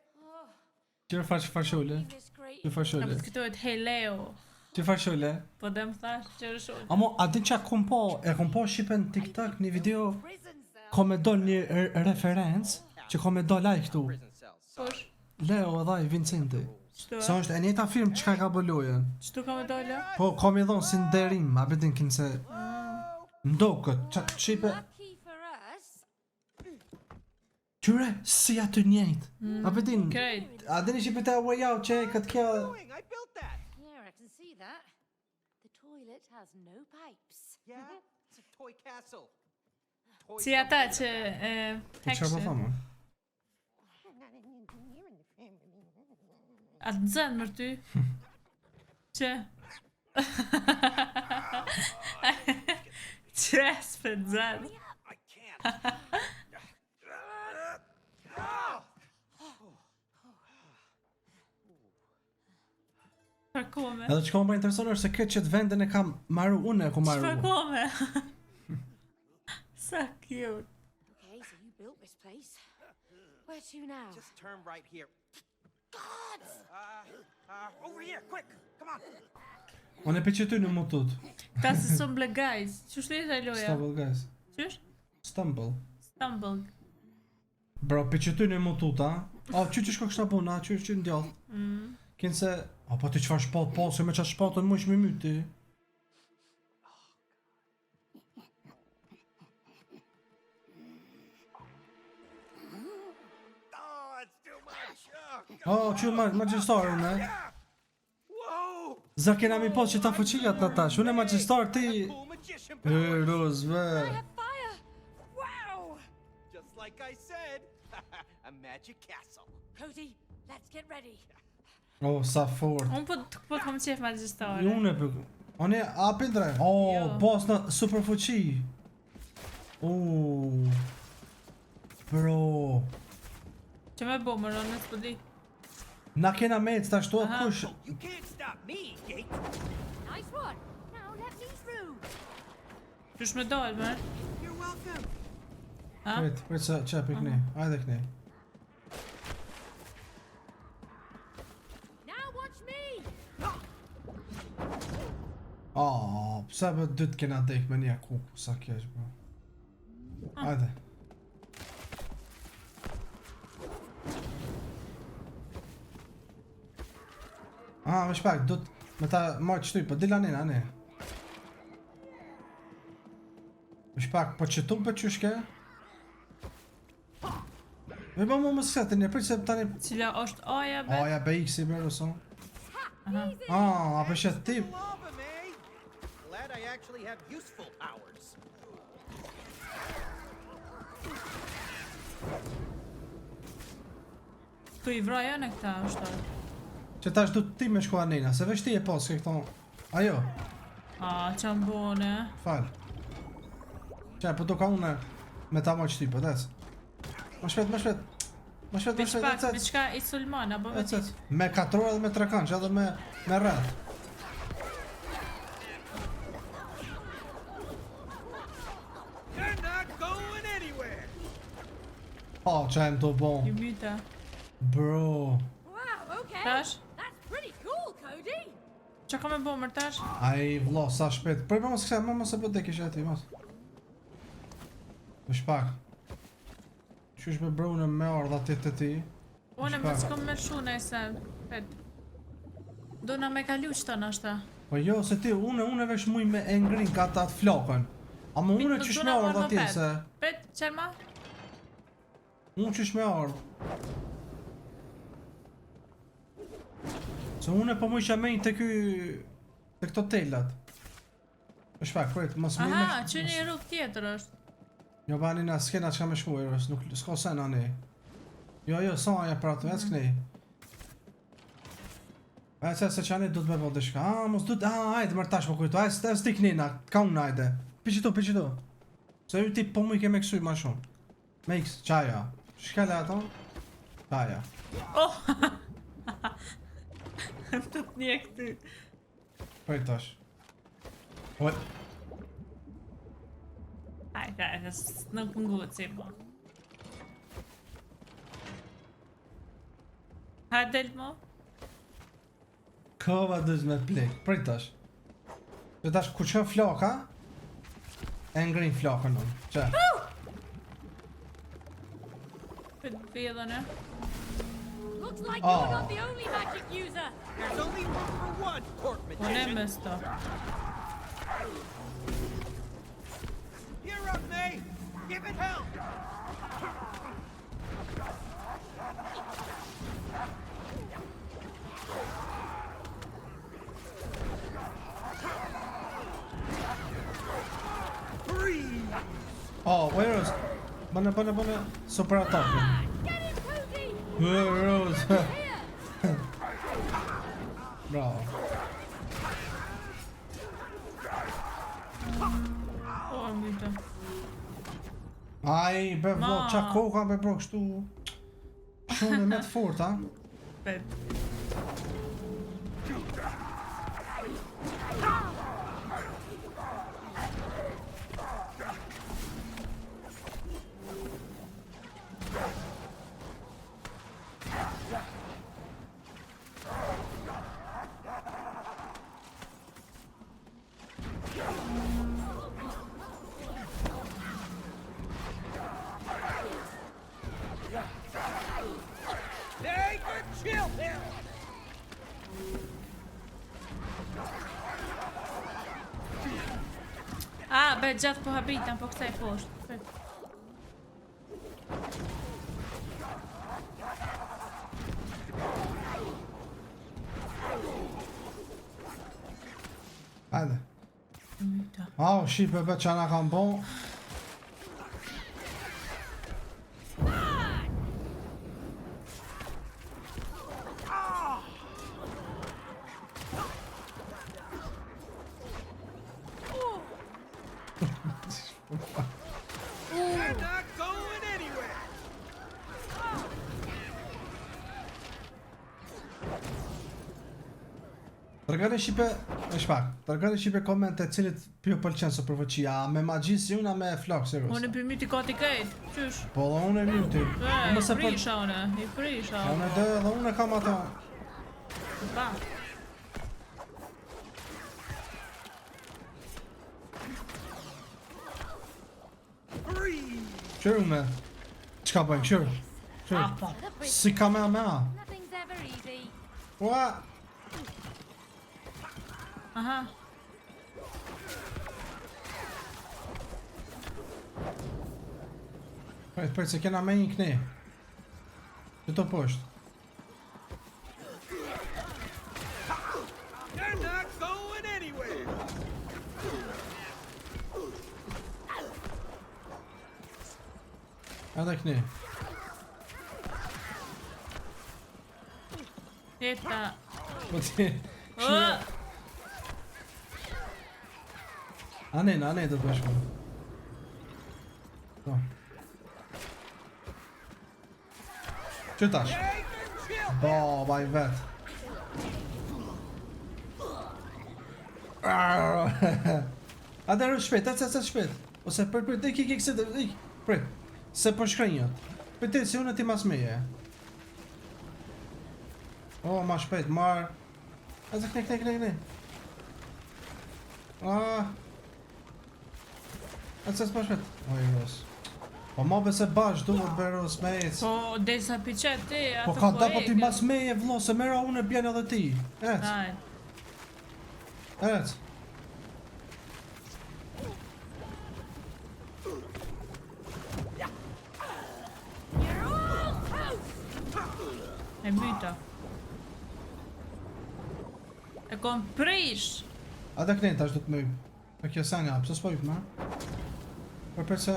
Çfarë fashole? This great. Çfarë Apo fashole? të këtohet Hey Leo. Çfarë fashole? Po dhe më thash që është shumë. Amo, a din çka kum po? E kum po shipen në TikTok një video Prison cell. ka me dol një referencë që ka me dol ai këtu. Prison cells. Posh. Leo edhe ai Vincenti. Shtu. Sa është e njëjta film çka ka bëlojen. Shtu ka me dole? Po ka me dhon si nderim, a bedin kin se ndokët, çat shipe. Lucky for us. Qyre, si atë njëjtë. A bedin? Krejt. A dini shipe ta way out që këtë kjo. Doing? I built that. Yeah, I can see that. The toilet has no pipes. Yeah, it's a toy castle. Toy Si ata something. që Po çfarë po hekshin. thamë? A të nxënë mër ty? Që? Qes për nxënë. I can't. Për kome. Edhe çka më intereson është se këtë që të vendin e kam marru unë e ku marru. Për kome. Sa cute. Okay, so you built this place. Where to now? Just turn right here. God! Over here, quick. Come on. Unë e pe që ty në mutut. Ta si son Black Guys. Qështë të e loja? Stumble guys. Qështë? Stumble. Stumble. Bro, pe që ty në mutut, a? A, që shko kështa puna, që ndjallë. Kënë se, a, po ti qëfar shpat, po, se me qa shpatën më ishme myti. Oh, it's too much. O, që magjistarë, ne? Whoa! Za kena mi pas që ta fuqikat në tash, unë e magjistar ti... Cool magician E, power. rozve... I have fire! Wow! Just like I said. A magic castle. Cody, let's get ready. O, sa fort. Unë po të kom qef magjistare. Unë e për... Unë e apin dre. O, Jo. pas në super fuqi. O... Bro... Që me bo, më rënë, s'po di. Na kena mec, ta shtu Aha. kush... You can't stop me, Gate. Nice one. Now let me through. Qysh me dojnë, më? You're welcome. Ha? Prit se që pikni, ajde këni. Now watch me. A, pse për dytë kena dek me një kuku, sa keq, bro. Ajde. Ah, më shpak, do të me ta marrë qëtuj, po dila nina, ne. Më shpak, po qëtu për qyshke? Me ba mu më sëtë, një prit se tani... Cila është aja, be? Aja be X-i, bro, so. A përshet ti? Lava, May. Glad I actually have useful powers. Tu I vraja në këta është. Që tash du ti me shku Anina, se veç ti e pas ke këto... Ajo, Qa më bone. fal. Që po ka une me ta moj qëty, po des. Ma shpet, ma shpet. Ma shpet, ma Veç shpet, pak, ecet. veç ka I sulman, apo veç Ecet. Me 4 orë dhe me 3 kanë, që edhe me rreth. You're not going anywhere. Që e më të I bon. myta. Bro. Wow, okay. Tash? That's pretty cool, Cody. Qa ka me bo mërë tash? Ai vlo, sa shpet. Prej mos kësa, mos e po dhe kisha ti, mos. Më shpak. Qysh me brune me ardha ti të ti. Unë më s'kom me shu nëjse. Do na me kalu qëta në ashta. Po jo, se ti, une vesh muj me e ngrin ka ta të flokën. Ama une qysh me ardha ti, se... Pet, qërma? Unë qysh me ardh. Se une po muj që me të ky... të këto telat. Më shpak, krejt, mos muj me... Aha, që një rrug tjetër është. Jo bani na s'kena që ka me shku, Eros, nuk s'ka sen ani. Jo, sa aja pra të vetë kënej. E se që ani du të me po të shka, mos du të, hajde mërë tash po kujtu, hajde s'ti kënina, ka unë hajde. Piqitu. Se ju ti po mu I ke me kësuj ma shumë. Me X, qaja. Shkele ato? Qaja. Oh! Të të një këty. Prej tash. Oj. Ajde, nuk ngut si po. Ha del mo? Kova dëz me plek, prej tash. Që tash ku qën floka, e ngrin flokën unë. Që? Për të vjedhën e? Looks like Oh. you're not the only magic user. There's only room for one, court Unë e magician. me sto. You're up, May. Give it hell. Oh, Eros. Bënë, super attack. Get him, Cody. Eros. Here. Bravo. O, myta. Ai, be vlo, Ma. qa koka be bro, kështu... Shumë me të fort, ha? Pet. Hey, chill here. Be gjatë po habitan, po kësaj poshtë. Pet. Hajde. Myta. Au, shipe be qa na kam bon. You're not going anywhere. Tërgani shipe, e shpak, tërgani shipe komente cilit pjo pëlqen së përvëqia, a me magji si una me flok, si Unë Rosa. për myti kati kejt. Qysh? Po dhe unë e mjëti. I Nëse për... frisha une, I frisha. Unë e dhe dhe unë e kam ato. Ba. Qërë me? Qka bëjmë, qërë? Qërë? Apo. Si ka me a? Nothing's ever easy. Ua! Aha. Pret, se kena me një kne. Që të poshtë. Edhe këni. Jeta. Po ti... Oh! Anin do të bashkë. Po. Që tash? Bo, baj vet. Atëherë shpejt, ecë shpejt. Ose prit, ik se ik. Prit. Se po shkrenjat. Prit se unë ti mas meje. Oh, ma shpejt, marr. Ecë knek. Ah. Ecë pas shpejt. Oj, Ros. Po ma bese bash duhet Beros me ecë. Po, desa piqet ti, ato Po ka da po ti mas meje vlo, se mera unë e bjen edhe ti. Ecë. Hajde. Ecë. E myta. E kom prish. Ata kënin tash du të mëjmë. Për kjo sa nga, pëse s'po jupë më? Për se...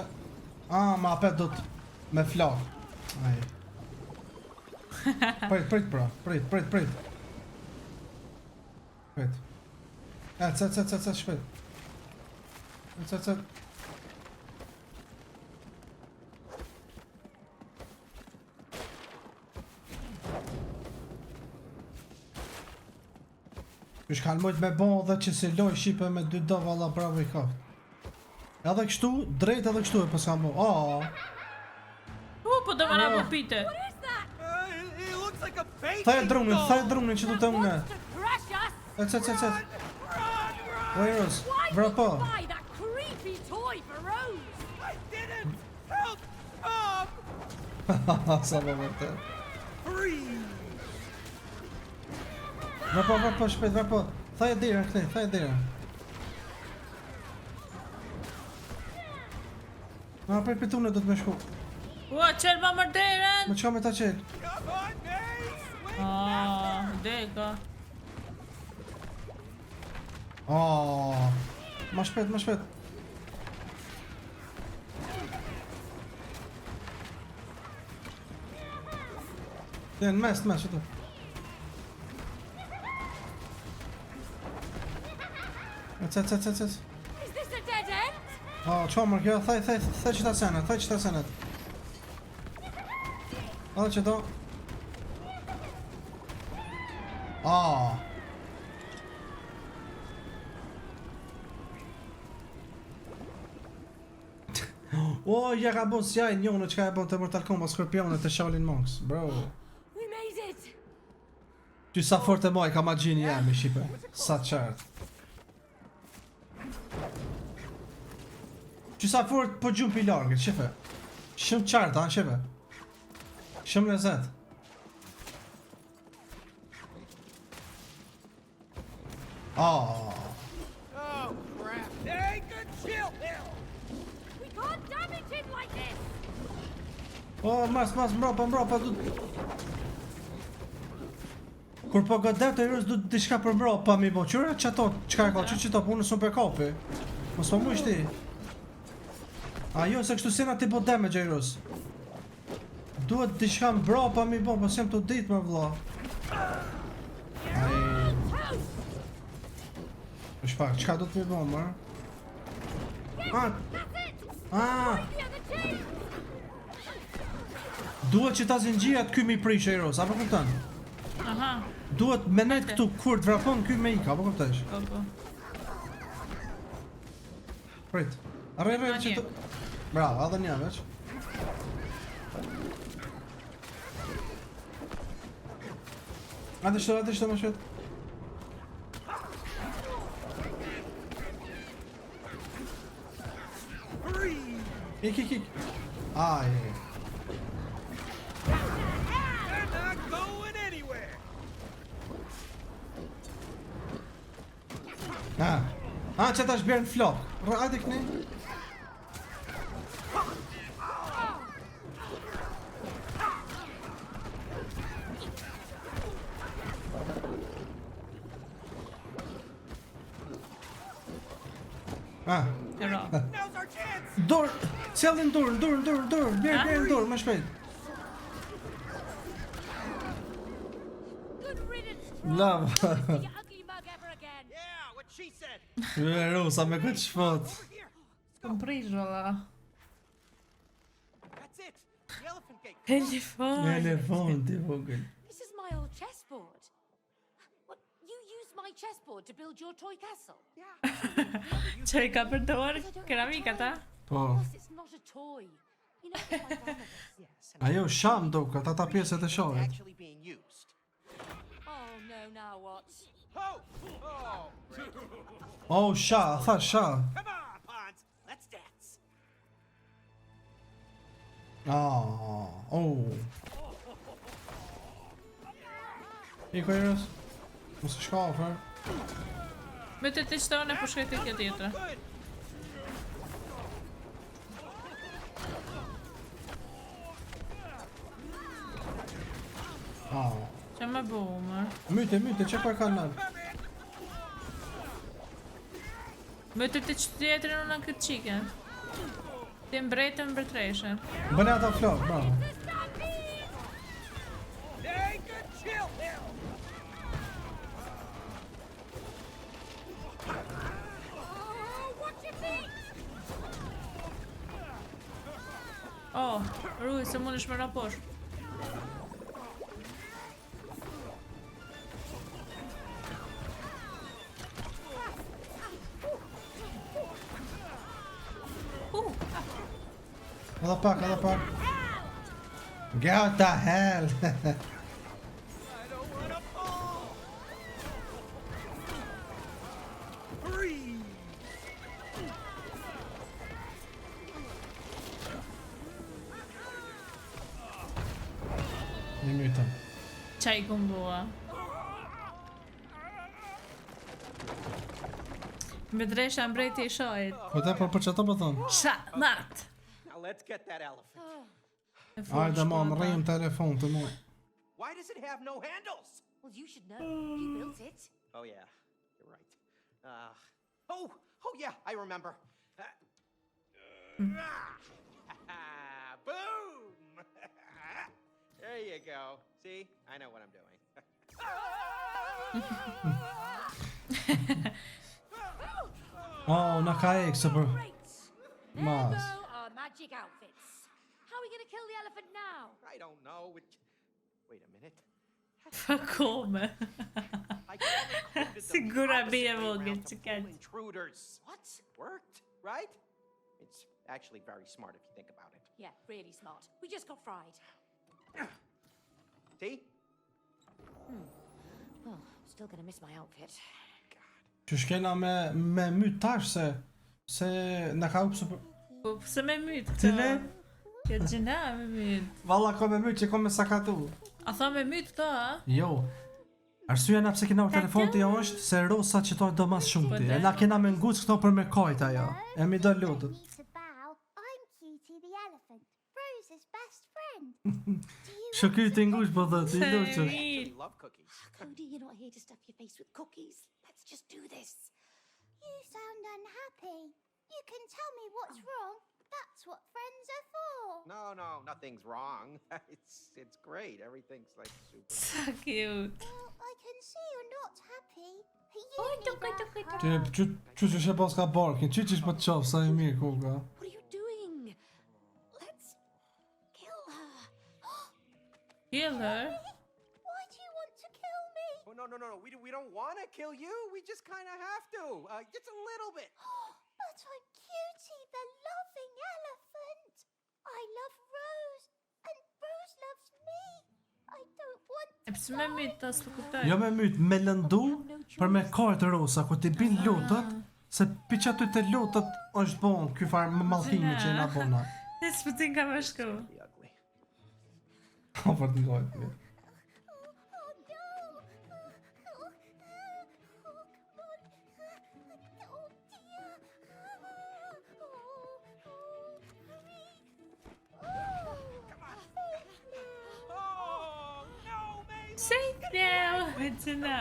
ma apet do të... me flak. Aj. Prit pra, prit. Prit. Ecë, shpejt. Ecë. Kësh kanë mojt me bon dhe që si loj shipe me 2 do valla bravo i kaft. Edhe kështu, drejt edhe kështu e pas kam bo. Po do më rapo pite. It looks like a bait. Thaj drunin që du të une. Precious! Ecë. Ojros, Why vra did po. you buy that creepy toy for Rose? I didn't. Help! Sa më vërte. Freeze! Vra po, shpejt, vra po. Thaj e dira, këni, thaj e dira. Prej pitune do të me shku. Ua, qel ma mërderen. Me qa me ta qel. Come on, Mace! Deka. Ma shpejt. Në mes, që të. Ecë. Is this a dead end? Qomër kjo, thaj që ta senet, Edhe që do. Ja ka bon s'jaj njone që ka e bon të Mortal Kombat Skorpionet të Shaolin Monks, bro. We made it! Ty sa fort e moj ka ma gjini jemi, shipe. Sa qartë. Ty sa fort po gjumë pi largët, shipe. Shumë qartë, shipe. Shumë lezet. Oh, crap. Take a chill pill! We can't damage him like this! Mas, mbrapa, du... Kur po godet e rrës du diçka për mbrapa mi bo. Qyre që ato, qka e ka, që to, unë sun për kapi. Mos po mu ishti. Jo, se kështu sena ti po damage e rrës. Duhet diçka mbrapa mi bo, po sem të ditë më vla. Shpak, qka do të mi bo, mërë? Duhet që ta zingjia të ky mi prish e rrës, apo këpëtan? Aha. Duhet me nejt këtu kur të vrapon ky me ika, apo këpëtesh? Po. Prit. Arrej që të... Bravo, edhe një veç. Ate shto më shvet. Ik. Aj. They're not going anywhere! Që ta shbjerë në flok. Hajde këni. Ah, E ro. Now's our chance! dur, sjellin dur, bjerë dur, më shpejt. Good riddance, Love. you ugly mug ever again. Yeah, what she said. Rosa me këtë shfot. Here. Më prish valla. That's it. The elephant gate. Telefon. Elefanti vogël. This is my old chessboard. What? You used my chessboard to build your toy castle? Që I ka përdor keramika ta? Po. Plus, it's not a toy. You know, it's my grandmother's. Yes, and Ajo sham duket, ata pjesët e it's shorit. actually being used. Oh no, now what? Oh! Oh! Great. Oh, tha sha. Come on, Pawns, let's dance. Oh. Iko Iris. Mos e shkafer. Me të të shtone po shkajt e kjo tjetër. Good! Që më bu më? Myte, që pa ka nal? Me të të që tjetërin unë në këtë qike. Ti mbretën mbretreshe. Bëne ata flok, bravo. Hey, good chill here. Oh, Rui, se mund është më raposh. Edhe pak. Get the hell. I don't wanna fall. Freeze. Një mytëm. Qa I kum bua? Mbretresha mbreti I shojit. Po te për që të po thonë? Qa, mat! Now let's get that elephant. Ajde mam, rrim telefon të mu. Why does it have no handles? Well, you should know. You built it. Oh yeah, you're right. Oh yeah, I remember. Boom! There you go. See, I know what I'm doing. Oh, na ka ekse për... Great. There Mars. go our magic outfits. How are we gonna kill the elephant now? I don't know. Wait a minute. Fakome. I color-coded the Sigura opposite bie way vogël around to që ka. fool intruders. What? Worked, right? It's actually very smart if you think about it. Yeah, really smart. We just got fried. See? Oh, still gonna miss my outfit. Që shkena me myt tash se na ka upsu për... Po, pse me myt këtë? Cile? Kjo gjena me myt. Valla ka me myt që ka me sakatu. A tha me myt këto, a? Jo. Arsyeja na pse kena telefon të jo është se Rosa që to do mas shumë ti. E na kena me nguc këto për me kajt ajo. E mi do lutet. Needs a bow. I'm Cutie the elephant, Rose's best friend. Shokyti nguç po thot, i lutesh. Actually love cookies. Cody, you're not here to stuff your face with cookies. Let's just do this. You sound unhappy. You can tell me what's wrong. That's what friends are for. No, nothing's wrong. It's great. Everything's like super. So cute. Well, I can see you're not happy. Ti që she pas ka barkin, që po të qof sa e mirë koka. What are you doing? Let's kill her. Kill her? Why do you want to kill me? Oh no. We don't want to kill you. We just kind of have to. Just a little bit. But I'm Cutie the loving elephant. I love Rose, and Rose loves me. I don't want E pse me myt tas të kuptoj? Jo me myt, me lëndu për me kajt Rosa, ku ti bin lutët, se piq aty të lutët është bon ky farë më mallkimi që na bona. E s'pëtin ka më shku. Be ugly. Ha për të ngajt. Oh no! Oh, come on! Oh dear! Oh, no, Maze! Save now! Gjena.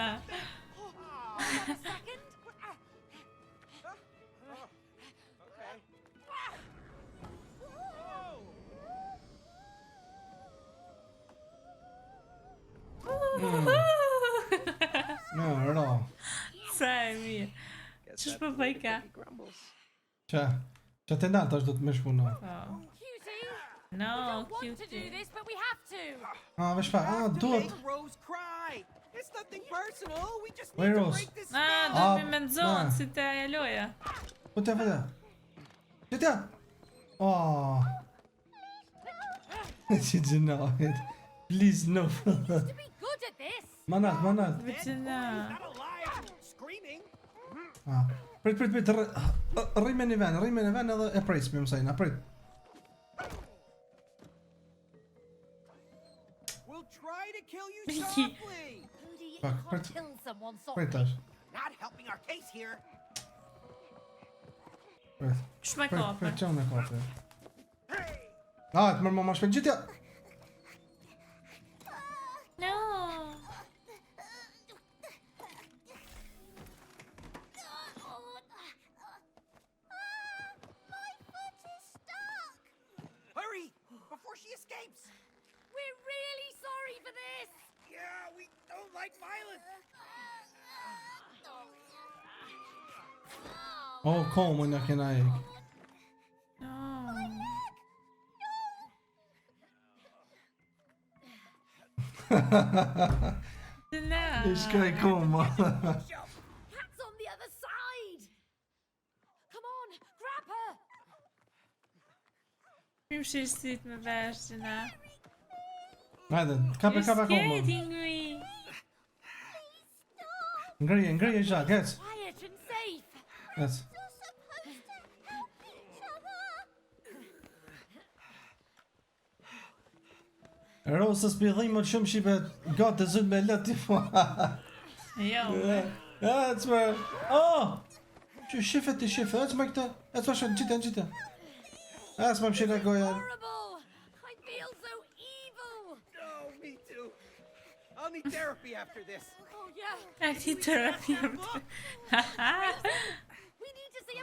A second. No, ro. Sa e mirë. Ç'është po bëj ka? Që të nda tash do të më shpuno. Po. Cutie! No, Don't want to do cutie. this, but we have to! Vesh pa, duhet. Make Rose cry. It's nothing personal. We just Wait, need to Rose. break this Ah, spell. do me menxon na. si te ajo loja. Po të vëda. Qëtja! Oh. Që gjënohet. Please, no. To be good at this! Manat. Veçina. Not alive. Screaming. Prit, rri me një ven edhe e prit, më mësajna, prit. We'll try to kill you Mickey. softly. Moody, you Fuck, can't prit- kill someone Prit softly. tash, Not helping our case here. prit. Ç'ma kape? Prit që unë e kape. Të mërë ma shpet gjithja. No. My foot is stuck. Hurry before she escapes. We're really sorry for this! Yeah, we don't like violence. Komo në kena e. No. No. Ishka e komo. Cat's on the other side! Come on, grab her! Pim shirësit me veshtina. Hajde, kape You're komo. scaring me. Ngrije gjak, ec. Quiet and safe! Ec. You're supposed to help each other. Rosës për dhimë shumë shipe gatë të zënë me lëti po. Jo. Ec me. Oh! Që shife, ec me këtë. Ec me shumë, gjithë. Ec me më shire goja. Horrible! I feel so evil! No, me too. I'll need therapy after this. Oh, yeah. I need therapy. We need to see a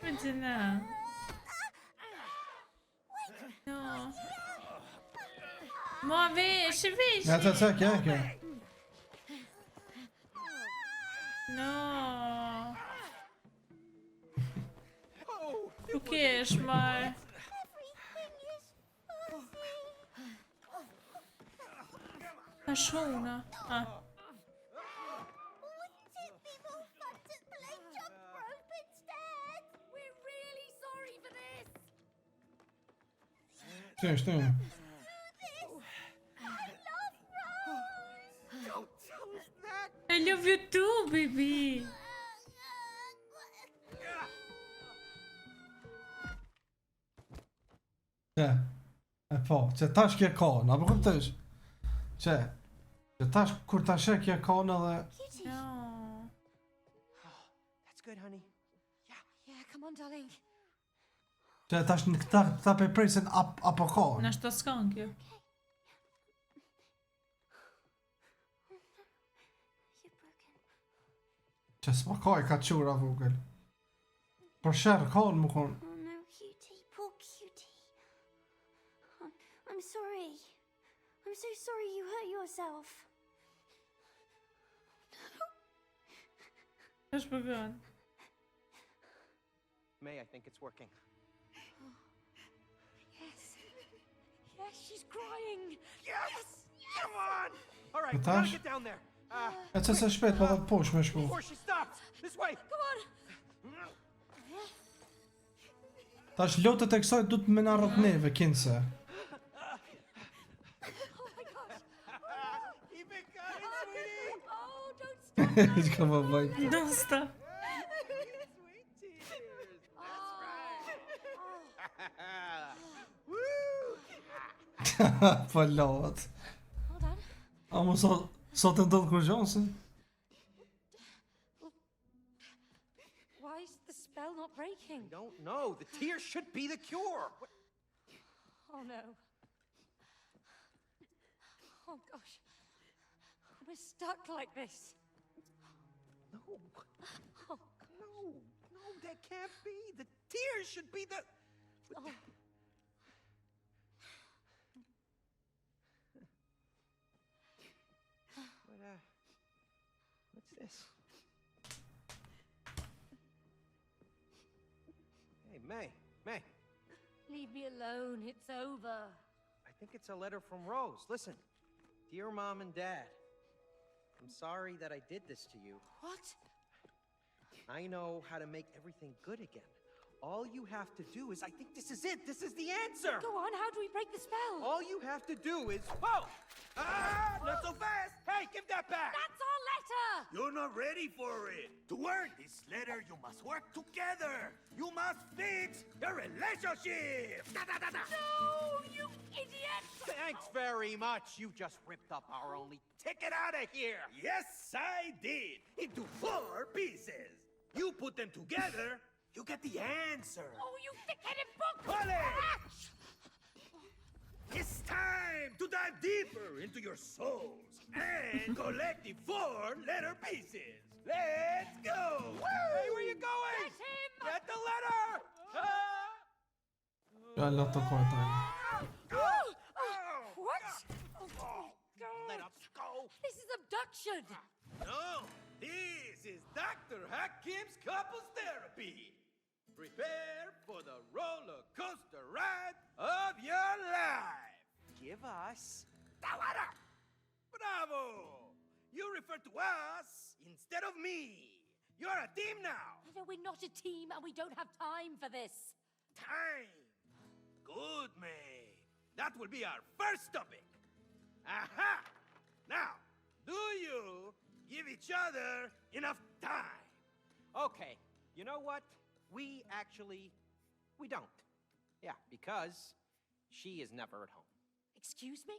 Veçina. No. Mo vesh. Kja. No. Oh, O que é, Shmar? Everything is fuzzy. Cachorra. Ah. Wouldn't it be more fun to play jump rope instead? We're really sorry for this! Shtë. This. I love Rose. don't tell us that. I love you too, baby. Po, që tash kje ka, na për këpëtësh. Që tash kur tash e kje ka në dhe... No. That's good, honey. Yeah, come on, darling. Që tash në këta pe presin apo ka. Na shto s'kan kjo. You're broken. Që s'ma ka e ka qura vogël. Por shërë ka në më konë. Oh no, Cutie. Poor Cutie. I'm sorry. I'm so sorry you hurt yourself. Ç'është bëgën? May, I think it's working. Yes. Yes, she's crying. Yes! Come on! All right, we Natasha? gotta get down there. E që se shpet, pa dhe të posh me shku. Before she stops. This way. Come on! Tash lotët e kësaj du të me nga rrët kinse. Keep it coming, sweetie. Oh, don't stop! Që ka më bëj. Don't stop. Sweet tears. That's right. Woo! Po lot. Hold on. A mu sot e ndodhë kur gjonëse? Why is the spell not breaking? Don't know. The tears should be the cure. What? Oh no. Oh gosh. We're stuck like this. No. Oh, No, that can't be. The tears should be the... oh. this? Hey, May. Leave me alone. It's over. I think it's a letter from Rose. Listen. Dear Mom and Dad, I'm sorry that I did this to you. What? I know how to make everything good again. All you have to do is, I think this is it. This is the answer. Go on, how do we break the spell? All you have to do is, whoa! Ah, not so fast! Hey, give that back! That's our letter! You're not ready for it. To earn this letter, you must work together. You must fix your relationship. No, you idiot! Thanks very much. You just ripped up our only ticket out of here. Yes, I did. Into 4 pieces. You put them together, you get the answer. Oh, you thick-headed book! Vale! It's time to dive deeper into your souls and collect the 4 letter pieces. Let's go! Hey, where you going? Get him! Get the letter! Jag låter korta. What? Let us go. This is abduction! No, this is Dr. Hakim's couples therapy. Prepare for the roller coaster ride of your life. Give us. The letter! Bravo! You refer to us instead of me. You're a team now. No, we're not a team and we don't have time for this. Time. Good, May. That will be our first topic. Aha! Now, do you give each other enough time? Okay, you know what? We don't. Yeah, because she is never at home. Excuse me?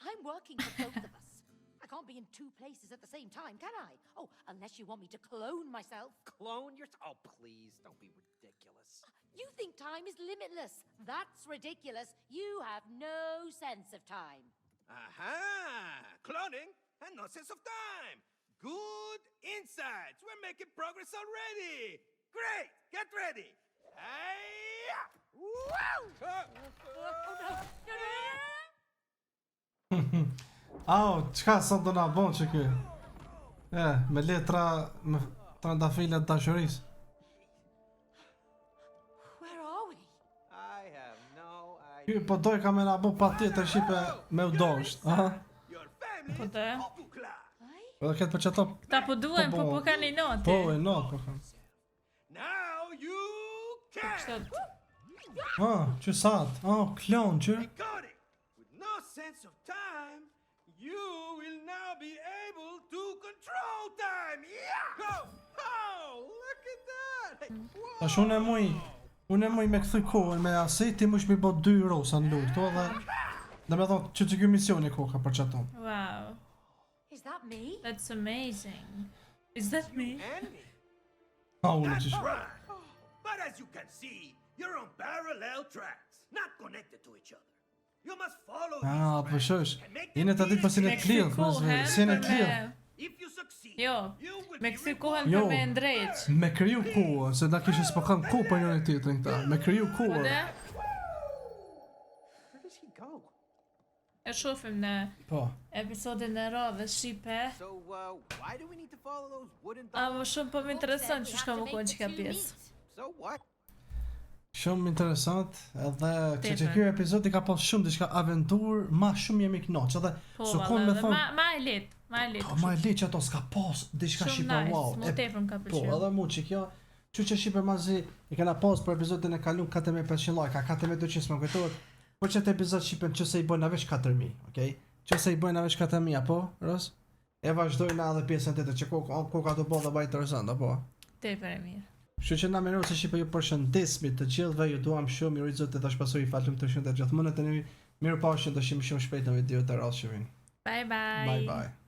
I'm working for both of us. I can't be in 2 places at the same time, can I? Oh, unless you want me to clone myself. Clone yourself? Oh, please, don't be ridiculous. You think time is limitless. That's ridiculous. You have no sense of time. Aha! Cloning and no sense of time. Good insights. We're making progress already. Great. Get ready. Hey! Woo! Çka sot do na bën që ky? Me letra me trandafila të dashurisë. Where are we? I have no Ky idea. po doj ka me na bë patjetër shipe me u dosht, aha. Your family Po të. Opukla. Po do ketë për çato. Ta po duhem, po kanë i noti. Po, e not po kam. Now you can. Kështu. Që sat? Klon që? Got it. With no sense of time, you will now be able to control time. Yeah! Go! Oh, look at that! Hey, whoa! Tash unë e muj me këthy kohën me asi, ti mush mi bo 2 rosa në lojë këto dhe dhe me thonë që ky misioni koka për qaton. Wow. Is that me? That's amazing. Is that me? And me. Unë That's që right. But as you can see, you're on parallel tracks, not connected to each other. You must follow these po tracks shosh. and make Jene të ditë për si në Me të lidh, këthy kohën si në për të lidh. me... If you succeed, Jo, you will me be këthy rewarded. kohën Jo. për me ndrejt. Me kriju kohën, se na kishin s'po kanë kohë për njëri tjetrin këta. Me kriju Po kohën. dhe, Where does he go? e shofim në Po. episodin e radhës shqipe. So, why do we need to follow those wooden A më shumë po më interesant që shka më konë që ka pjesë. So what? Shumë interesant, edhe që Tepër. ky episodi ka pas shumë diçka aventurë, ma shumë jemi kënaqë, edhe Po, su valla, kon me dhe thonë, ma e letë, ma e letë. po ma e le që ato s'ka pas diçka Shumë shipe nice, wow. mu tepër më ka Po, pëlqyer. edhe mu që kjo, që shipe mazi, i kena pas për episodin e kalum 4500 like, 4200 më kujtohet, po që të epizod shipen që se i bojnë veç 4000, okej? Që se i bojnë veç 4000, apo, Ros? E vazhdojnë edhe pjesën tjetër që koka do bëhet më interesant, apo? Tepër e mirë. Kështu që na mirë se shipe ju përshëndesmi të gjithëve, ju duam shumë, ju rizot të tash pasoj i falem të shumë të gjithmonë të mirë pashje, do shihemi shumë shpejt në video të radhshëm. Bye bye. Bye bye.